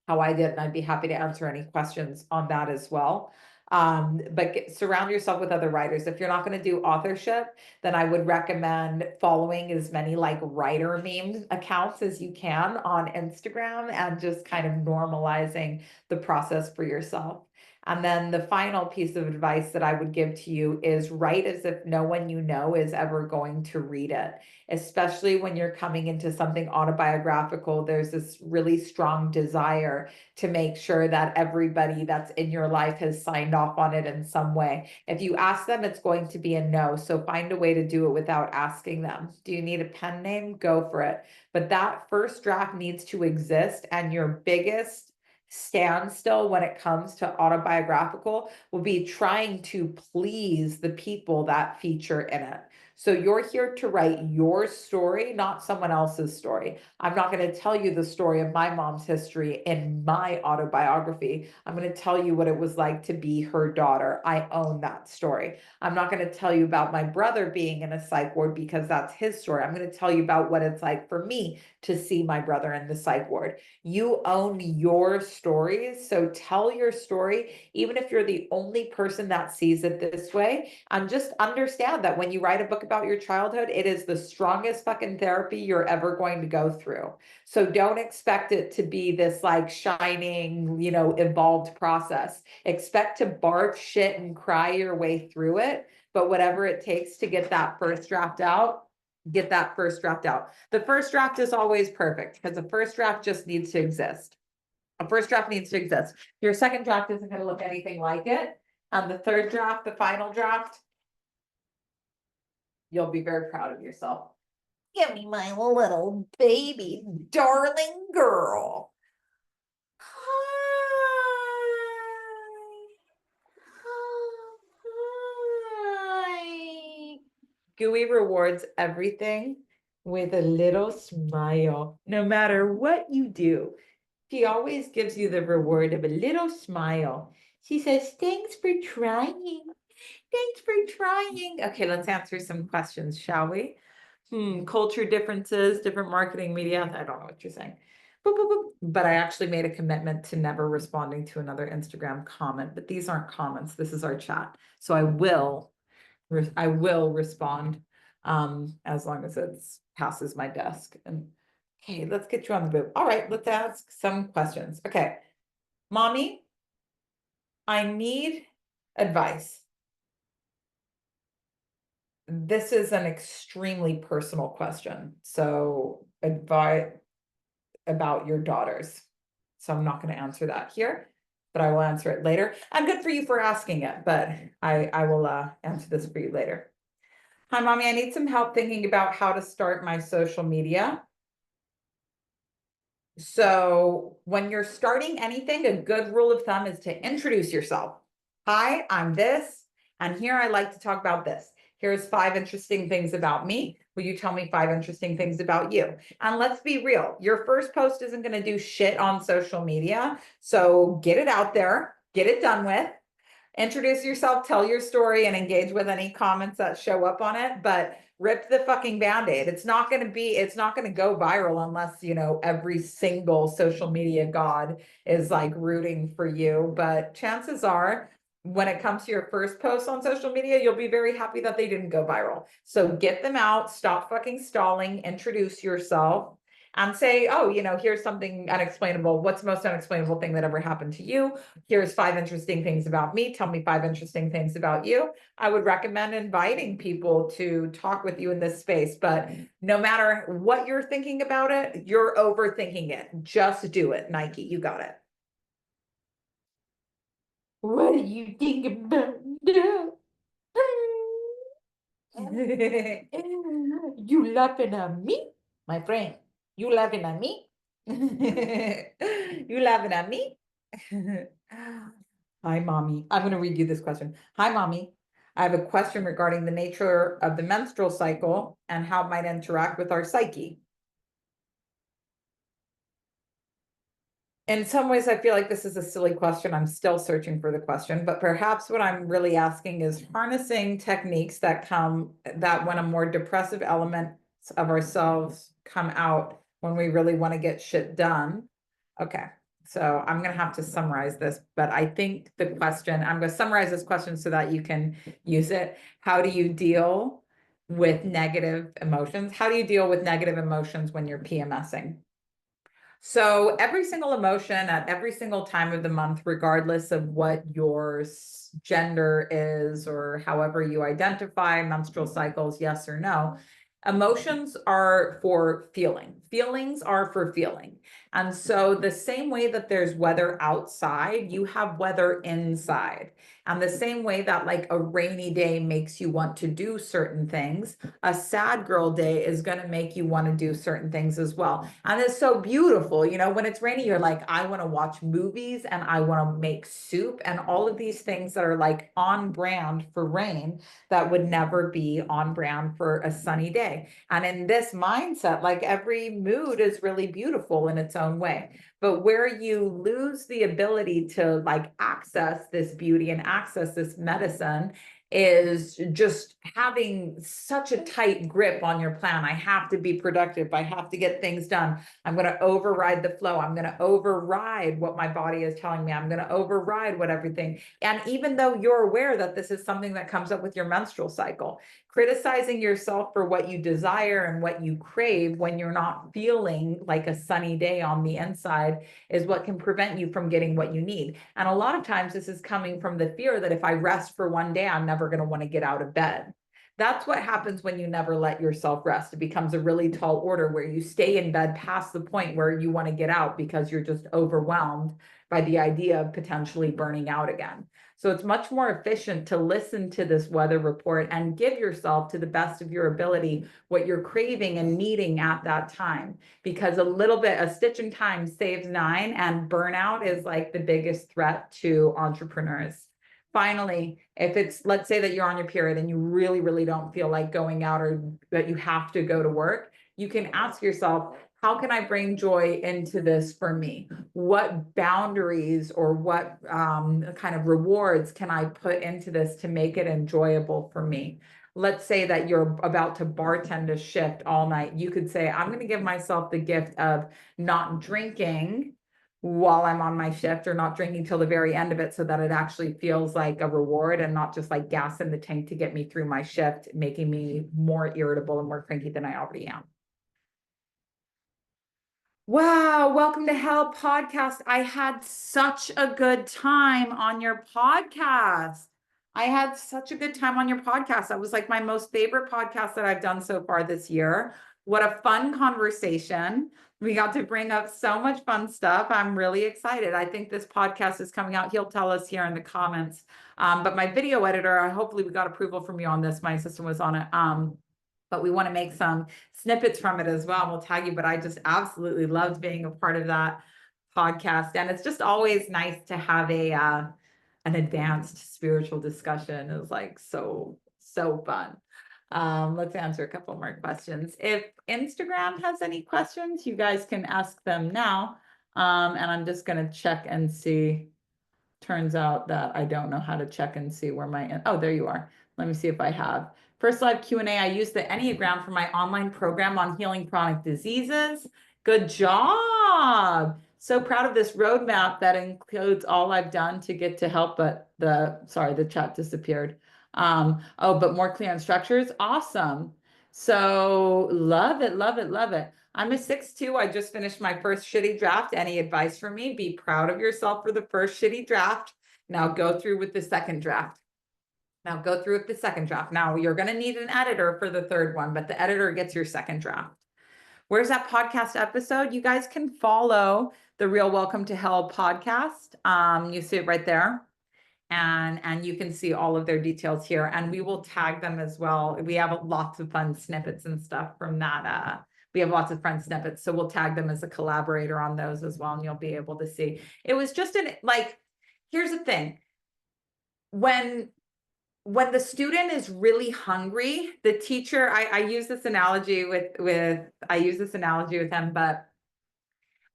how I did, and I'd be happy to answer any questions on that as well. But surround yourself with other writers. If you're not going to do authorship, then I would recommend following as many like writer meme accounts as you can on Instagram and just kind of normalizing the process for yourself. And then the final piece of advice that I would give to you is write as if no one you know is ever going to read it, especially when you're coming into something autobiographical. There's this really strong desire to make sure that everybody that's in your life has signed off on it in some way. If you ask them, it's going to be a no. So find a way to do it without asking them. Do you need a pen name? Go for it. But that first draft needs to exist, and your biggest standstill when it comes to autobiographical will be trying to please the people that feature in it. So you're here to write your story, not someone else's story. I'm not going to tell you the story of my mom's history in my autobiography. I'm going to tell you what it was like to be her daughter. I own that story. I'm not going to tell you about my brother being in a psych ward because that's his story. I'm going to tell you about what it's like for me to see my brother in the psych ward. You own your stories, so tell your story, even if you're the only person that sees it this way. And just understand that when you write a book about your childhood, it is the strongest fucking therapy you're ever going to go through. So don't expect it to be this like shining, evolved process. Expect to barf shit and cry your way through it. But whatever it takes to get that first draft out, get that first draft out. The first draft is always perfect because the first draft just needs to exist. A first draft needs to exist. Your second draft isn't going to look anything like it. And the third draft, the final draft, you'll be very proud of yourself. Give me my little baby, darling girl. Hi. Gooey rewards everything with a little smile, no matter what you do. She always gives you the reward of a little smile. She says, thanks for trying. Thanks for trying. Okay, let's answer some questions, shall we? Culture differences, different marketing media. I don't know what you're saying. Boop, boop, boop. But I actually made a commitment to never responding to another Instagram comment, but these aren't comments. This is our chat. So I will respond as long as it passes my desk. And okay, let's get you on the boob. All right, let's ask some questions. Okay, mommy, I need advice. this is an extremely personal question. So advise about your daughters. So I'm not going to answer that here, but I will answer it later. I'm good for you for asking it, but I will answer this for you later. Hi, mommy. I need some help thinking about how to start my social media. So when you're starting anything, a good rule of thumb is to introduce yourself. Hi, I'm this, and here I like to talk about this. Here's 5 interesting things about me. Will you tell me 5 interesting things about you? And let's be real, your first post isn't going to do shit on social media. So get it out there, get it done with. Introduce yourself, tell your story, and engage with any comments that show up on it. But rip the fucking Band-Aid. It's not going to go viral unless, every single social media god is like rooting for you. But chances are, when it comes to your first post on social media, you'll be very happy that they didn't go viral. So get them out, stop fucking stalling, introduce yourself, and say, oh, here's something unexplainable. What's the most unexplainable thing that ever happened to you? Here's 5 interesting things about me. Tell me 5 interesting things about you. I would recommend inviting people to talk with you in this space, but no matter what you're thinking about it, you're overthinking it. Just do it, Nike. You got it. What do you think about that? You laughing at me, my friend? You laughing at me? You laughing at me? Hi, mommy. I'm going to read you this question. Hi, mommy. I have a question regarding the nature of the menstrual cycle and how it might interact with our psyche. In some ways, I feel like this is a silly question. I'm still searching for the question, but perhaps what I'm really asking is harnessing techniques that when a more depressive element of ourselves come out when we really want to get shit done. Okay. So I'm going to have to summarize this, but I think I'm going to summarize this question so that you can use it. How do you deal with negative emotions? How do you deal with negative emotions when you're PMSing? So every single emotion at every single time of the month, regardless of what your gender is or however you identify, menstrual cycles, yes or no, emotions are for feeling. Feelings are for feeling. And so the same way that there's weather outside, you have weather inside. And the same way that like a rainy day makes you want to do certain things, a sad girl day is going to make you want to do certain things as well. And it's so beautiful. When it's rainy, you're like, I want to watch movies and I want to make soup and all of these things that are like on brand for rain that would never be on brand for a sunny day. And in this mindset, like every mood is really beautiful in its own way. But where you lose the ability to like access this beauty and access this medicine is just having such a tight grip on your plan. I have to be productive. I have to get things done. I'm going to override the flow. I'm going to override what my body is telling me. I'm going to override what everything. And even though you're aware that this is something that comes up with your menstrual cycle, criticizing yourself for what you desire and what you crave when you're not feeling like a sunny day on the inside is what can prevent you from getting what you need. And a lot of times this is coming from the fear that if I rest for one day, I'm never going to want to get out of bed. That's what happens when you never let yourself rest. It becomes a really tall order where you stay in bed past the point where you want to get out because you're just overwhelmed by the idea of potentially burning out again. So it's much more efficient to listen to this weather report and give yourself to the best of your ability what you're craving and needing at that time. Because a stitch in time saves 9, and burnout is like the biggest threat to entrepreneurs. Finally, let's say that you're on your period and you really, really don't feel like going out or that you have to go to work, you can ask yourself, how can I bring joy into this for me? What boundaries or what kind of rewards can I put into this to make it enjoyable for me? Let's say that you're about to bartend a shift all night. You could say, I'm going to give myself the gift of not drinking while I'm on my shift, or not drinking till the very end of it, so that it actually feels like a reward and not just like gas in the tank to get me through my shift, making me more irritable and more cranky than I already am. Wow, welcome to Hell Podcast. I had such a good time on your podcast. I had such a good time on your podcast. That was like my most favorite podcast that I've done so far this year. What a fun conversation. We got to bring up so much fun stuff. I'm really excited. I think this podcast is coming out. He'll tell us here in the comments. But my video editor, hopefully we got approval from you on this. My assistant was on it. But we want to make some snippets from it as well. We'll tag you, but I just absolutely loved being a part of that podcast. And it's just always nice to have an advanced spiritual discussion. Is like so fun. Let's answer a couple more questions. If Instagram has any questions, you guys can ask them now. And I'm just going to check and see. Turns out that I don't know how to check and see where oh, there you are. Let me see if I have. First live Q&A, I use the Enneagram for my online program on healing chronic diseases. Good job. So proud of this roadmap that includes all I've done to get to help, but the chat disappeared. Oh, but more clear on structures. Awesome. So love it, love it, love it. I'm a 6'2". I just finished my first shitty draft. Any advice for me? Be proud of yourself for the first shitty draft. Now go through with the second draft. Now you're going to need an editor for the third one, but the editor gets your second draft. Where's that podcast episode? You guys can follow the Real Welcome to Hell podcast. You see it right there. And you can see all of their details here, and we will tag them as well. We have lots of fun snippets and stuff from that. We have lots of fun snippets, so we'll tag them as a collaborator on those as well, and you'll be able to see. It was just here's the thing. When the student is really hungry, the teacher, I use this analogy with him, but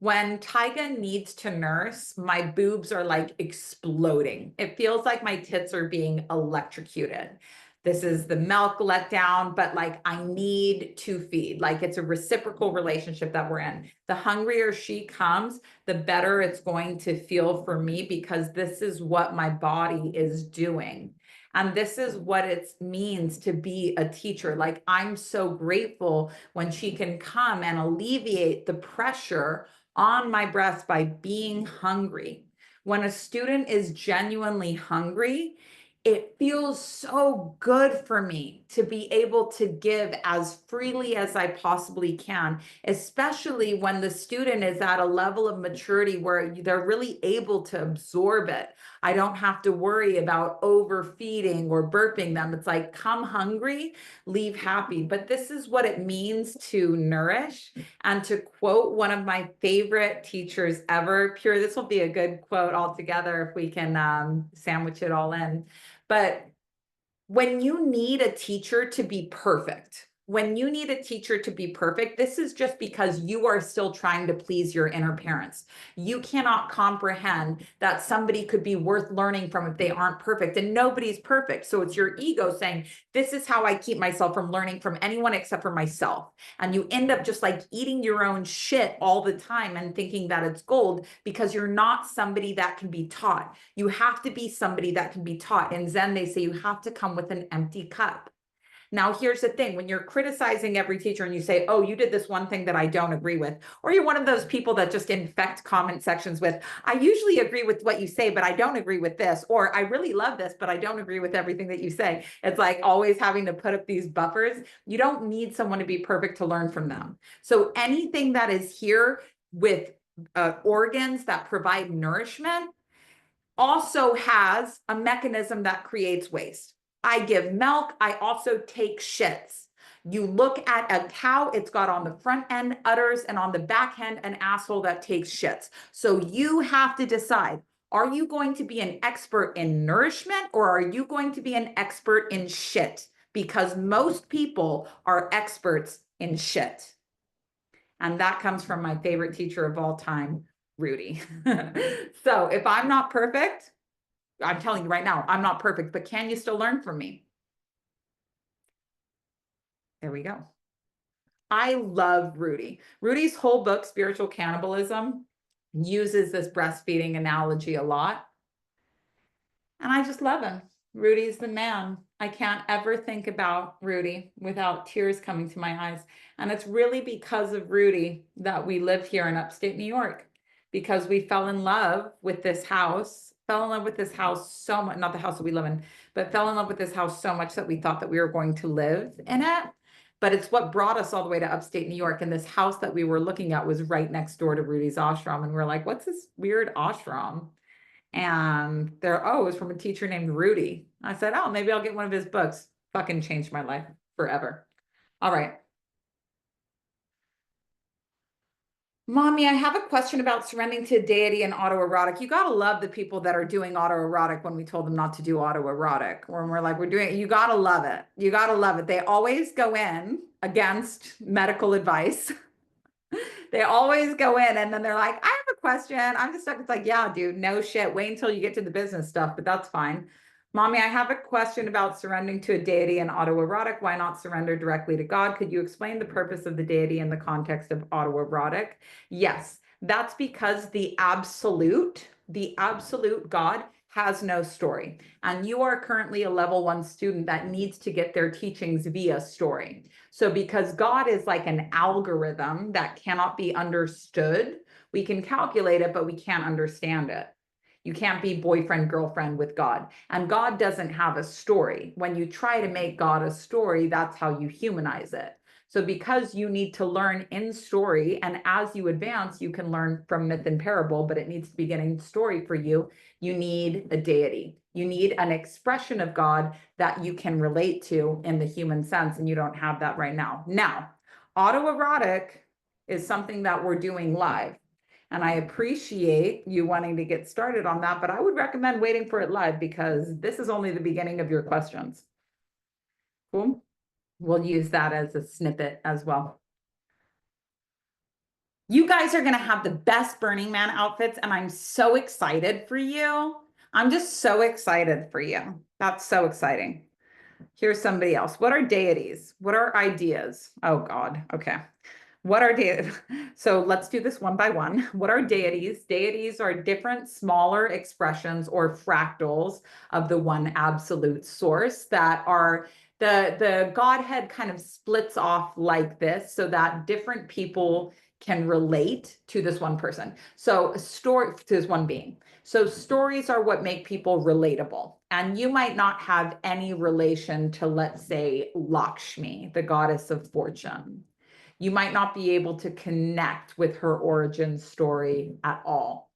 when Tyga needs to nurse, my boobs are like exploding. It feels like my tits are being electrocuted. This is the milk letdown, but like I need to feed. Like it's a reciprocal relationship that we're in. The hungrier she comes, the better it's going to feel for me, because this is what my body is doing. And this is what it means to be a teacher. Like I'm so grateful when she can come and alleviate the pressure on my breast by being hungry. When a student is genuinely hungry, it feels so good for me to be able to give as freely as I possibly can, especially when the student is at a level of maturity where they're really able to absorb it. I don't have to worry about overfeeding or burping them. It's like, come hungry, leave happy. But this is what it means to nourish. And to quote one of my favorite teachers ever, Pure, this will be a good quote altogether if we can sandwich it all in. But when you need a teacher to be perfect, this is just because you are still trying to please your inner parents. You cannot comprehend that somebody could be worth learning from if they aren't perfect, and nobody's perfect. So it's your ego saying, this is how I keep myself from learning from anyone except for myself. And you end up just like eating your own shit all the time and thinking that it's gold, because you're not somebody that can be taught. You have to be somebody that can be taught. In Zen, they say you have to come with an empty cup. Now, here's the thing. When you're criticizing every teacher and you say, oh, you did this one thing that I don't agree with, or you're one of those people that just infect comment sections with, I usually agree with what you say, but I don't agree with this, or I really love this, but I don't agree with everything that you say. It's like always having to put up these buffers. You don't need someone to be perfect to learn from them. So anything that is here with organs that provide nourishment also has a mechanism that creates waste. I give milk. I also take shits. You look at a cow, it's got on the front end udders and on the back end an asshole that takes shits. So you have to decide, are you going to be an expert in nourishment, or are you going to be an expert in shit? Because most people are experts in shit. And that comes from my favorite teacher of all time, Rudy. So if I'm not perfect, I'm telling you right now, I'm not perfect, but can you still learn from me? There we go. I love Rudy. Rudy's whole book, Spiritual Cannibalism, uses this breastfeeding analogy a lot. And I just love him. Rudy's the man. I can't ever think about Rudy without tears coming to my eyes. And it's really because of Rudy that we live here in upstate New York, because we fell in love with this house fell in love with this house so much, not the house that we live in, but fell in love with this house so much that we thought that we were going to live in it. But it's what brought us all the way to upstate New York. And this house that we were looking at was right next door to Rudy's ashram. And we're like, what's this weird ashram? And oh, it was from a teacher named Rudy. I said, oh, maybe I'll get one of his books. Fucking changed my life forever. All right. Mommy, I have a question about surrendering to deity and autoerotic. You gotta love the people that are doing autoerotic when we told them not to do autoerotic. When we're like, we're doing it, you gotta love it. You gotta love it. They always go in against medical advice. They always go in and then they're like, I have a question. I'm just stuck. It's like, yeah, dude, no shit. Wait until you get to the business stuff, but that's fine. Mommy, I have a question about surrendering to a deity and autoerotic. Why not surrender directly to God? Could you explain the purpose of the deity in the context of autoerotic? Yes, that's because the absolute God has no story. And you are currently a level 1 student that needs to get their teachings via story. So because God is like an algorithm that cannot be understood, we can calculate it, but we can't understand it. You can't be boyfriend, girlfriend with God. And God doesn't have a story. When you try to make God a story, that's how you humanize it. So because you need to learn in story, and as you advance, you can learn from myth and parable, but it needs to be getting story for you. You need a deity. You need an expression of God that you can relate to in the human sense, and you don't have that right now. Now, autoerotic is something that we're doing live. And I appreciate you wanting to get started on that, but I would recommend waiting for it live because this is only the beginning of your questions. Cool. We'll use that as a snippet as well. You guys are going to have the best Burning Man outfits, and I'm so excited for you. I'm just so excited for you. That's so exciting. Here's somebody else. What are deities? What are ideas? Oh, God. Okay. What are deities? So let's do this one by one. What are deities? Deities are different, smaller expressions or fractals of the one absolute source that are the Godhead kind of splits off like this so that different people can relate to this one person. So a story to this one being. So stories are what make people relatable. And you might not have any relation to, let's say, Lakshmi, the goddess of fortune. You might not be able to connect with her origin story at all.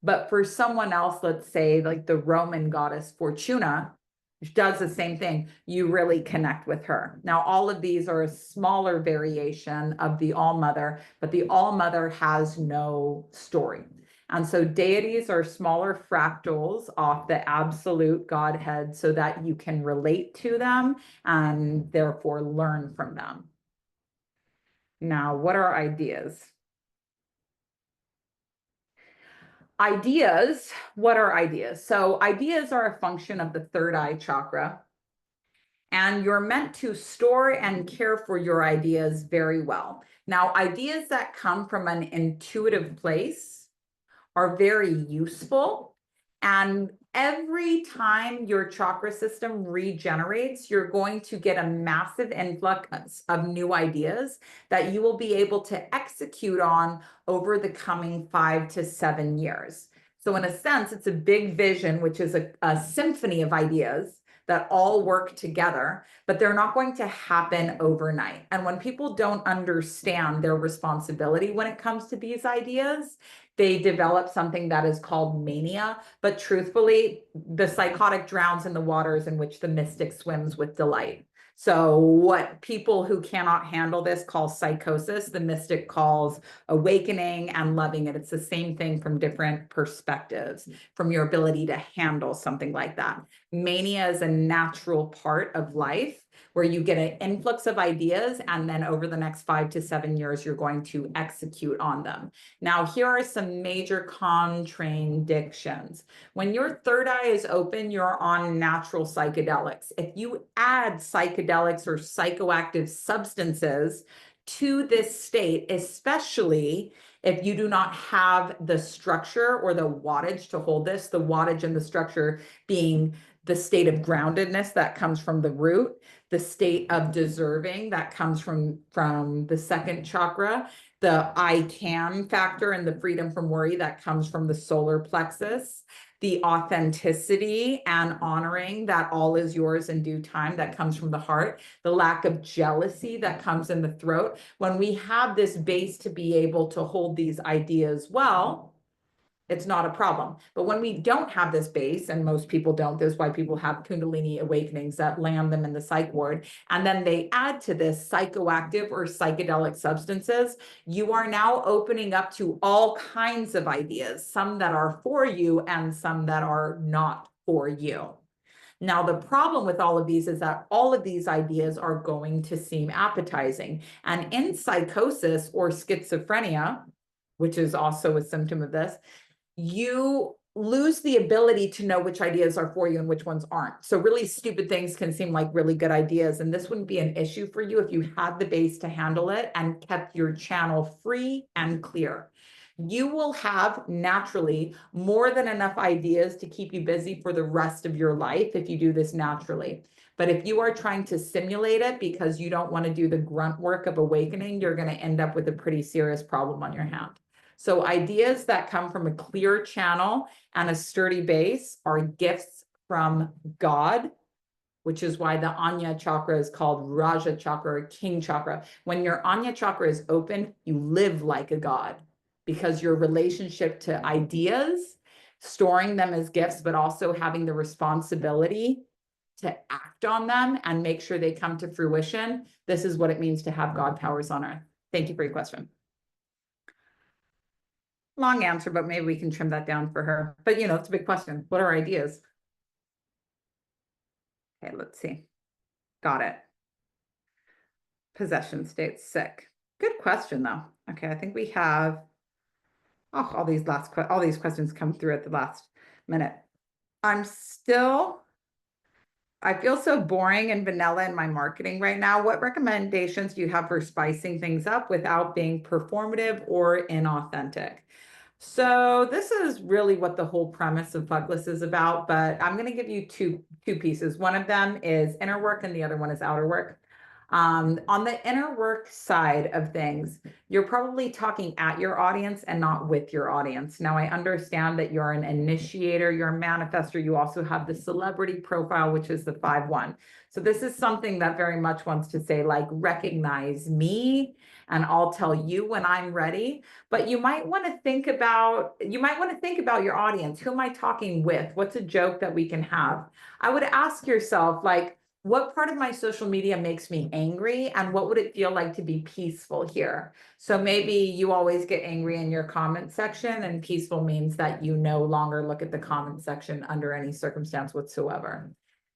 But for someone else, let's say like the Roman goddess Fortuna, which does the same thing, you really connect with her. Now, all of these are a smaller variation of the All-Mother, but the All-Mother has no story. And so deities are smaller fractals off the absolute Godhead so that you can relate to them and therefore learn from them. Now, what are ideas? Ideas, what are ideas? So ideas are a function of the third eye chakra, and you're meant to store and care for your ideas very well. Now, ideas that come from an intuitive place are very useful. And every time your chakra system regenerates, you're going to get a massive influx of new ideas that you will be able to execute on over the coming 5 to 7 years. So in a sense, it's a big vision, which is a symphony of ideas that all work together, but they're not going to happen overnight. And when people don't understand their responsibility when it comes to these ideas, they develop something that is called mania. But truthfully, the psychotic drowns in the waters in which the mystic swims with delight. So what people who cannot handle this call psychosis, the mystic calls awakening and loving it. It's the same thing from different perspectives, from your ability to handle something like that. Mania is a natural part of life where you get an influx of ideas, and then over the next 5 to 7 years, you're going to execute on them. Now, here are some major contradictions. When your third eye is open, you're on natural psychedelics. If you add psychedelics or psychoactive substances to this state, especially if you do not have the structure or the wattage to hold this, the wattage and the structure being the state of groundedness that comes from the root, the state of deserving that comes from the second chakra, the I can factor and the freedom from worry that comes from the solar plexus, the authenticity and honoring that all is yours in due time that comes from the heart, the lack of jealousy that comes in the throat. When we have this base to be able to hold these ideas well, it's not a problem. But when we don't have this base, and most people don't, this is why people have Kundalini awakenings that land them in the psych ward, and then they add to this psychoactive or psychedelic substances, you are now opening up to all kinds of ideas, some that are for you and some that are not for you. Now, the problem with all of these is that all of these ideas are going to seem appetizing. And in psychosis or schizophrenia, which is also a symptom of this, you lose the ability to know which ideas are for you and which ones aren't. So really stupid things can seem like really good ideas. And this wouldn't be an issue for you if you had the base to handle it and kept your channel free and clear. You will have naturally more than enough ideas to keep you busy for the rest of your life if you do this naturally. But if you are trying to simulate it because you don't want to do the grunt work of awakening, you're going to end up with a pretty serious problem on your hand. So ideas that come from a clear channel and a sturdy base are gifts from God, which is why the Anya chakra is called Raja chakra or King chakra. When your Anya chakra is open, you live like a god because your relationship to ideas, storing them as gifts, but also having the responsibility to act on them and make sure they come to fruition. This is what it means to have God powers on earth. Thank you for your question. Long answer, but maybe we can trim that down for her. But it's a big question. What are ideas? Okay, let's see. Got it. Possession state sick. Good question though. Okay, I think we have all these questions come through at the last minute. I feel so boring and vanilla in my marketing right now. What recommendations do you have for spicing things up without being performative or inauthentic? So this is really what the whole premise of Fugless is about, but I'm going to give you two pieces. One of them is inner work and the other one is outer work. On the inner work side of things, you're probably talking at your audience and not with your audience. Now, I understand that you're an initiator, you're a manifestor. You also have the celebrity profile, which is the 5-1. So this is something that very much wants to say, like, recognize me and I'll tell you when I'm ready. But you might want to think about your audience. Who am I talking with? What's a joke that we can have? I would ask yourself, like, what part of my social media makes me angry and what would it feel like to be peaceful here? So maybe you always get angry in your comment section, and peaceful means that you no longer look at the comment section under any circumstance whatsoever.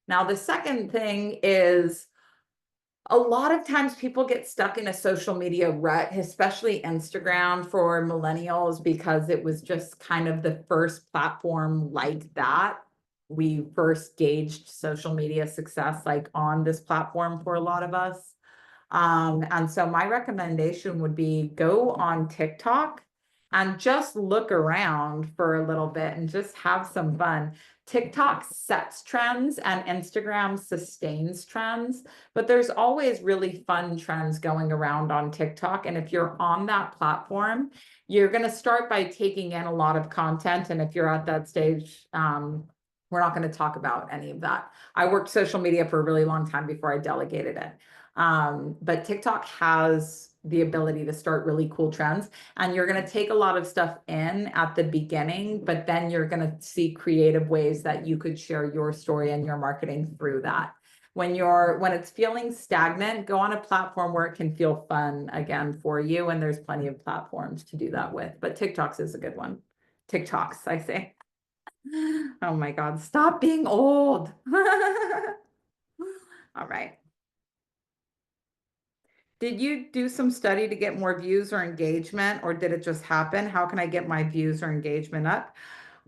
Now, the second thing is, a lot of times people get stuck in a social media rut, especially Instagram for millennials, because it was just kind of the first platform like that. We first gauged social media success like on this platform for a lot of us. And so my recommendation would be go on TikTok and just look around for a little bit and just have some fun. TikTok sets trends and Instagram sustains trends, but there's always really fun trends going around on TikTok. And if you're on that platform, you're going to start by taking in a lot of content. And if you're at that stage, we're not going to talk about any of that. I worked social media for a really long time before I delegated it. But TikTok has the ability to start really cool trends, and you're going to take a lot of stuff in at the beginning, but then you're going to see creative ways that you could share your story and your marketing through that. When it's feeling stagnant, go on a platform where it can feel fun again for you. And there's plenty of platforms to do that with, but TikToks is a good one. TikToks, I say. Oh my God, stop being old. All right. Did you do some study to get more views or engagement, or did it just happen? How can I get my views or engagement up?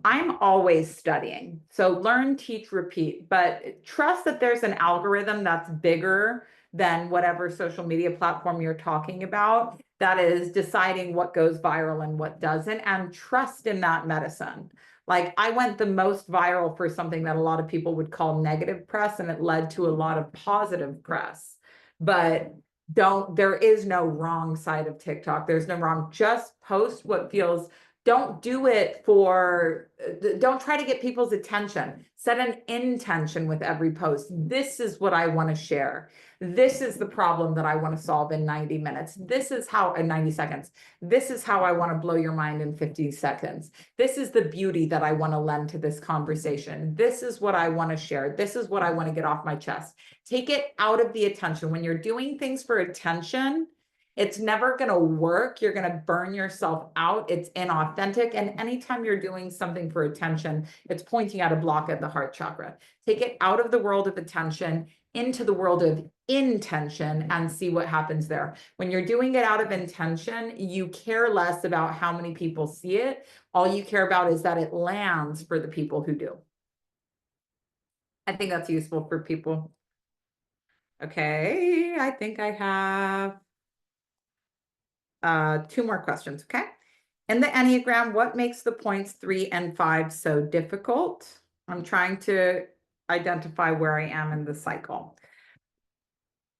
I'm always studying. So learn, teach, repeat, but trust that there's an algorithm that's bigger than whatever social media platform you're talking about that is deciding what goes viral and what doesn't, and trust in that medicine. Like I went the most viral for something that a lot of people would call negative press, and it led to a lot of positive press. But there is no wrong side of TikTok. There's no wrong. Just post what feels, don't do it for, don't try to get people's attention. Set an intention with every post. This is what I want to share. This is the problem that I want to solve in 90 minutes. This is how, in 90 seconds. This is how I want to blow your mind in 50 seconds. This is the beauty that I want to lend to this conversation. This is what I want to share. This is what I want to get off my chest. Take it out of the attention. When you're doing things for attention, it's never going to work. You're going to burn yourself out. It's inauthentic. And anytime you're doing something for attention, it's pointing at a block at the heart chakra. Take it out of the world of attention into the world of intention and see what happens there. When you're doing it out of intention, you care less about how many people see it. All you care about is that it lands for the people who do. I think that's useful for people. Okay, I think I have 2 more questions, okay? In the Enneagram, what makes the points 3 and 5 so difficult? I'm trying to identify where I am in the cycle.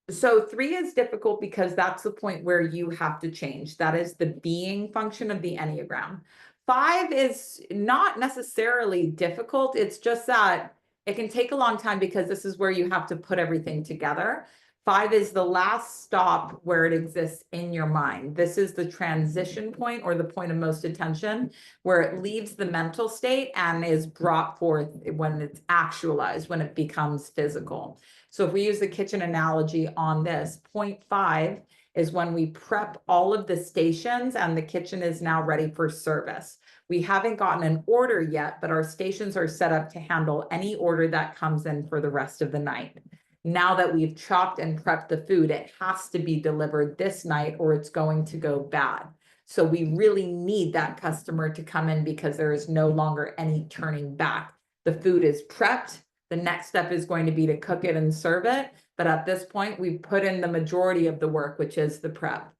So 3 is difficult because that's the point where you have to change. That is the being function of the Enneagram. 5 is not necessarily difficult. It's just that it can take a long time because this is where you have to put everything together. 5 is the last stop where it exists in your mind. This is the transition point or the point of most attention where it leaves the mental state and is brought forth when it's actualized, when it becomes physical. So if we use the kitchen analogy on this, point 5 is when we prep all of the stations and the kitchen is now ready for service. We haven't gotten an order yet, but our stations are set up to handle any order that comes in for the rest of the night. Now that we've chopped and prepped the food, it has to be delivered this night or it's going to go bad. So we really need that customer to come in because there is no longer any turning back. The food is prepped. The next step is going to be to cook it and serve it. But at this point, we've put in the majority of the work, which is the prep.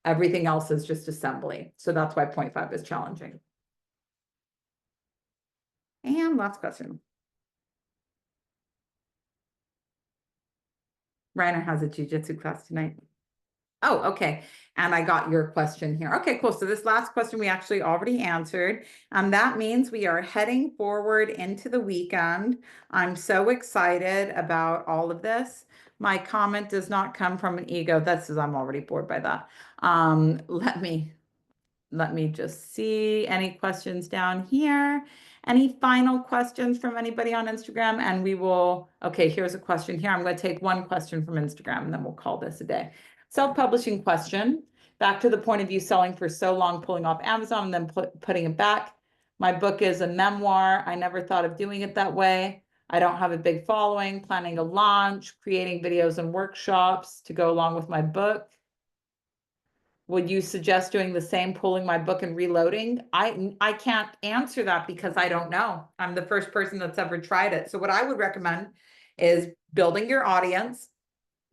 Everything else is just assembly. So that's why 0.5 is challenging. And last question. Raina has a jujitsu class tonight. Oh, okay. And I got your question here. Okay, cool. So this last question we actually already answered. That means we are heading forward into the weekend. I'm so excited about all of this. My comment does not come from an ego. That's because I'm already bored by that. Let me just see any questions down here. Any final questions from anybody on Instagram? And we will, okay, here's a question here. I'm going to take one question from Instagram and then we'll call this a day. Self-publishing question. Back to the point of you selling for so long, pulling off Amazon and then putting it back. My book is a memoir. I never thought of doing it that way. I don't have a big following, planning a launch, creating videos and workshops to go along with my book. Would you suggest doing the same, pulling my book and reloading? I can't answer that because I don't know. I'm the first person that's ever tried it. So what I would recommend is building your audience,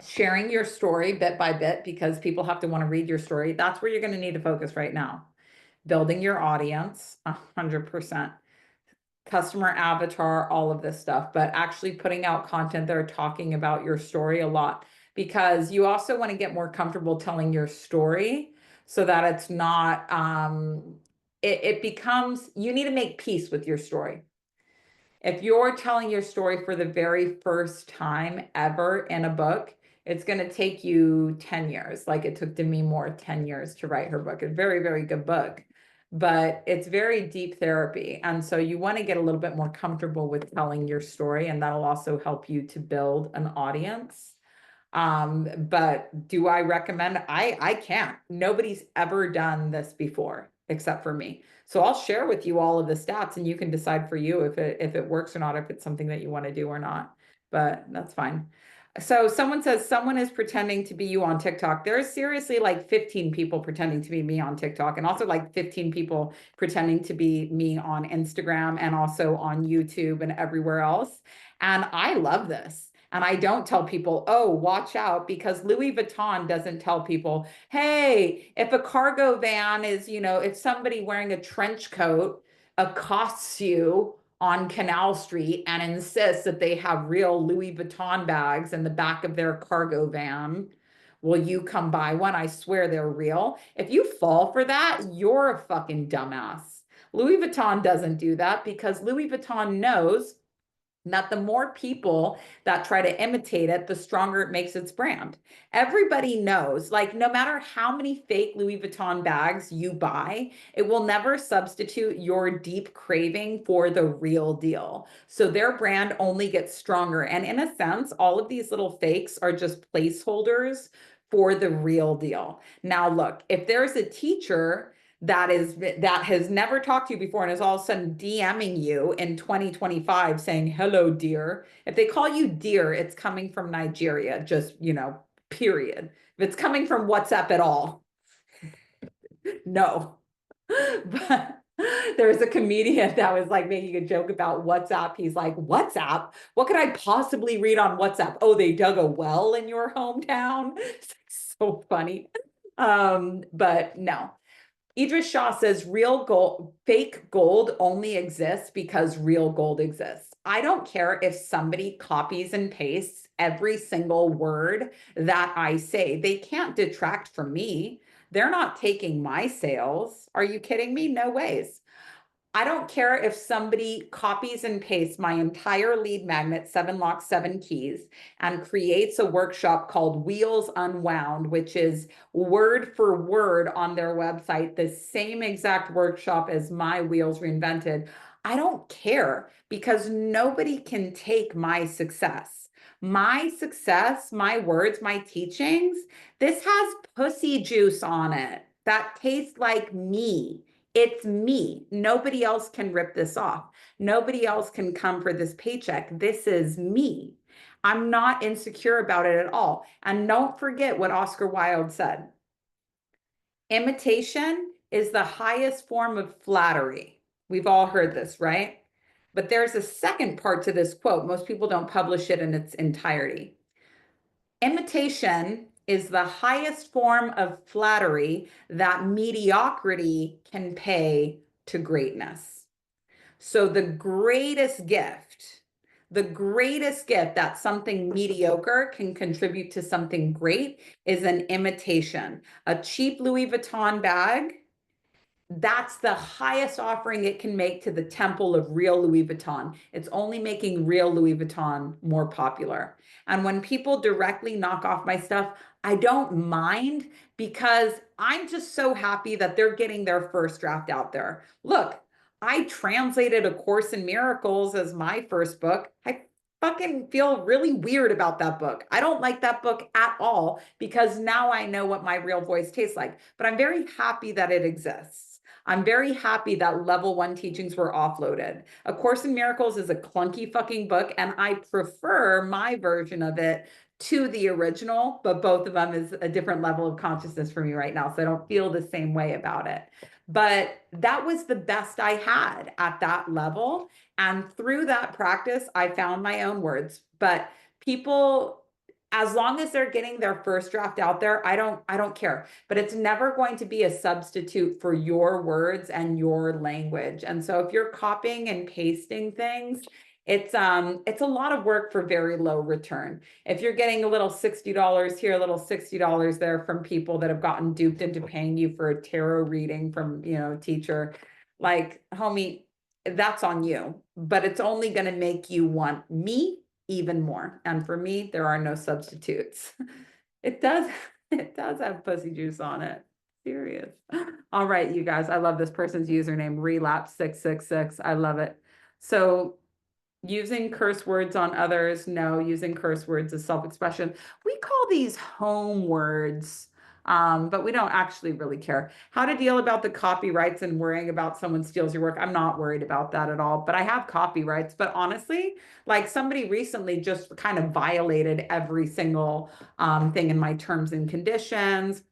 sharing your story bit by bit, because people have to want to read your story. That's where you're going to need to focus right now. Building your audience, 100%. Customer avatar, all of this stuff, but actually putting out content there, talking about your story a lot, because you also want to get more comfortable telling your story so that it's not, it becomes, you need to make peace with your story. If you're telling your story for the very first time ever in a book, it's going to take you 10 years. Like it took Demi Moore 10 years to write her book. A very, very good book, but it's very deep therapy. And so you want to get a little bit more comfortable with telling your story, and that'll also help you to build an audience. But do I recommend? I can't. Nobody's ever done this before except for me. So I'll share with you all of the stats and you can decide for you if it works or not, if it's something that you want to do or not, but that's fine. So someone says someone is pretending to be you on TikTok. There's seriously like 15 people pretending to be me on TikTok, and also like 15 people pretending to be me on Instagram and also on YouTube and everywhere else. And I love this. And I don't tell people, oh, watch out, because Louis Vuitton doesn't tell people, hey, if a cargo van is, if somebody wearing a trench coat accosts you on Canal Street and insists that they have real Louis Vuitton bags in the back of their cargo van, will you come buy one? I swear they're real. If you fall for that, you're a fucking dumbass. Louis Vuitton doesn't do that because Louis Vuitton knows that the more people that try to imitate it, the stronger it makes its brand. Everybody knows, like, no matter how many fake Louis Vuitton bags you buy, it will never substitute your deep craving for the real deal. So their brand only gets stronger. And in a sense, all of these little fakes are just placeholders for the real deal. Now, look, if there's a teacher that has never talked to you before and is all of a sudden DMing you in 2025 saying, hello, dear. If they call you dear, it's coming from Nigeria, just, period. If it's coming from WhatsApp at all, no. But there's a comedian that was like making a joke about WhatsApp. He's like, WhatsApp? What could I possibly read on WhatsApp? Oh, they dug a well in your hometown? It's like so funny. But no. Idris Shah says real gold, fake gold only exists because real gold exists. I don't care if somebody copies and pastes every single word that I say. They can't detract from me. They're not taking my sales. Are you kidding me? No ways. I don't care if somebody copies and pastes my entire lead magnet, 7 locks, 7 keys, and creates a workshop called Wheels Unwound, which is word for word on their website, the same exact workshop as my Wheels Reinvented. I don't care because nobody can take my success. My success, my words, my teachings, this has pussy juice on it that tastes like me. It's me. Nobody else can rip this off. Nobody else can come for this paycheck. This is me. I'm not insecure about it at all. And don't forget what Oscar Wilde said. Imitation is the highest form of flattery. We've all heard this, right? But there's a second part to this quote. Most people don't publish it in its entirety. Imitation is the highest form of flattery that mediocrity can pay to greatness. So the greatest gift that something mediocre can contribute to something great is an imitation. A cheap Louis Vuitton bag, that's the highest offering it can make to the temple of real Louis Vuitton. It's only making real Louis Vuitton more popular. And when people directly knock off my stuff, I don't mind because I'm just so happy that they're getting their first draft out there. Look, I translated A Course in Miracles as my first book. I fucking feel really weird about that book. I don't like that book at all because now I know what my real voice tastes like. But I'm very happy that it exists. I'm very happy that level 1 teachings were offloaded. A Course in Miracles is a clunky fucking book, and I prefer my version of it to the original, but both of them is a different level of consciousness for me right now, so I don't feel the same way about it. But that was the best I had at that level. And through that practice, I found my own words. But people, as long as they're getting their first draft out there, I don't care. But it's never going to be a substitute for your words and your language. And so if you're copying and pasting things, it's a lot of work for very low return. If you're getting a little $60 here, a little $60 there from people that have gotten duped into paying you for a tarot reading from, a teacher, like, homie, that's on you. But it's only going to make you want me even more. And for me, there are no substitutes. It does have pussy juice on it. Serious. All right, you guys, I love this person's username, relapse666. I love it. So using curse words on others, no. Using curse words as self-expression. We call these home words, but we don't actually really care. How to deal about the copyrights and worrying about someone steals your work. I'm not worried about that at all, but I have copyrights. But honestly, like somebody recently just kind of violated every single thing in my terms and conditions,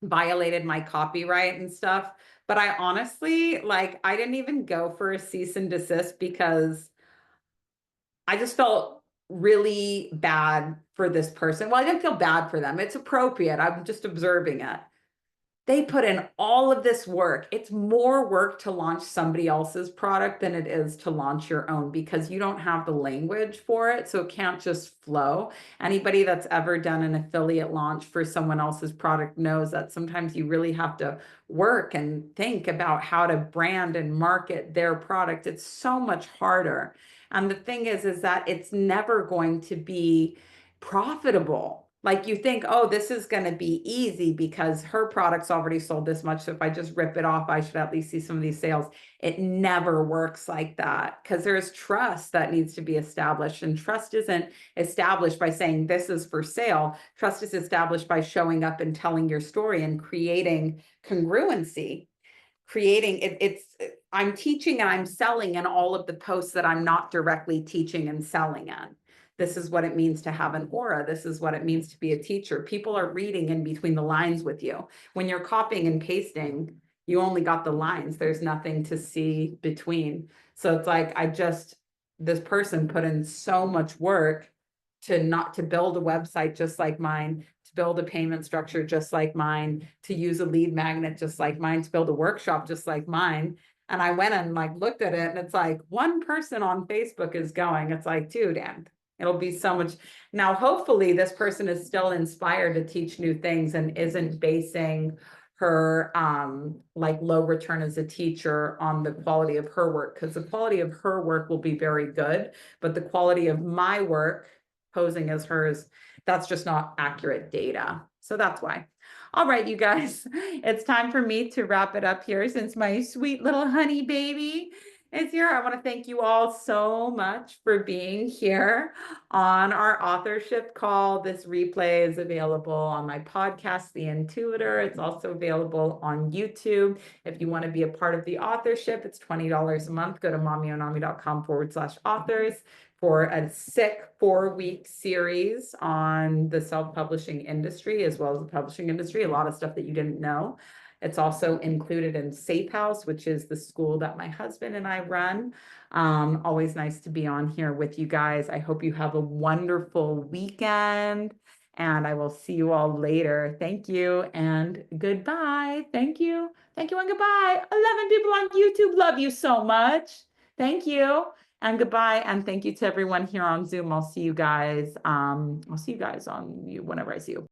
violated my copyright and stuff. But I honestly, like, I didn't even go for a cease and desist because I just felt really bad for this person. Well, I didn't feel bad for them. It's appropriate. I'm just observing it. They put in all of this work. It's more work to launch somebody else's product than it is to launch your own because you don't have the language for it. So it can't just flow. Anybody that's ever done an affiliate launch for someone else's product knows that sometimes you really have to work and think about how to brand and market their product. It's so much harder. And the thing is that it's never going to be profitable. Like you think, oh, this is going to be easy because her product's already sold this much. So if I just rip it off, I should at least see some of these sales. It never works like that because there's trust that needs to be established. And trust isn't established by saying this is for sale. Trust is established by showing up and telling your story and creating congruency. I'm teaching and I'm selling in all of the posts that I'm not directly teaching and selling in. This is what it means to have an aura. This is what it means to be a teacher. People are reading in between the lines with you. When you're copying and pasting, you only got the lines. There's nothing to see between. So it's like, this person put in so much work to build a website just like mine, to build a payment structure just like mine, to use a lead magnet just like mine, to build a workshop just like mine. And I went and like looked at it and it's like one person on Facebook is going. It's like, dude, and it'll be so much. Now, hopefully this person is still inspired to teach new things and isn't basing her like low return as a teacher on the quality of her work, because the quality of her work will be very good, but the quality of my work posing as hers, that's just not accurate data. So that's why. All right, you guys, it's time for me to wrap it up here since my sweet little honey baby is here. I want to thank you all so much for being here on our authorship call. This replay is available on my podcast, The Intuitor. It's also available on YouTube. If you want to be a part of the authorship, it's $20 a month. Go to mommyonami.com/authors for a sick 4-week series on the self-publishing industry as well as the publishing industry, a lot of stuff that you didn't know. It's also included in Safe House, which is the school that my husband and I run. Always nice to be on here with you guys. I hope you have a wonderful weekend and I will see you all later. Thank you and goodbye. Thank you. Thank you and goodbye. 11 people on YouTube love you so much. Thank you and goodbye. And thank you to everyone here on Zoom. I'll see you guys. I'll see you guys on whenever I see you.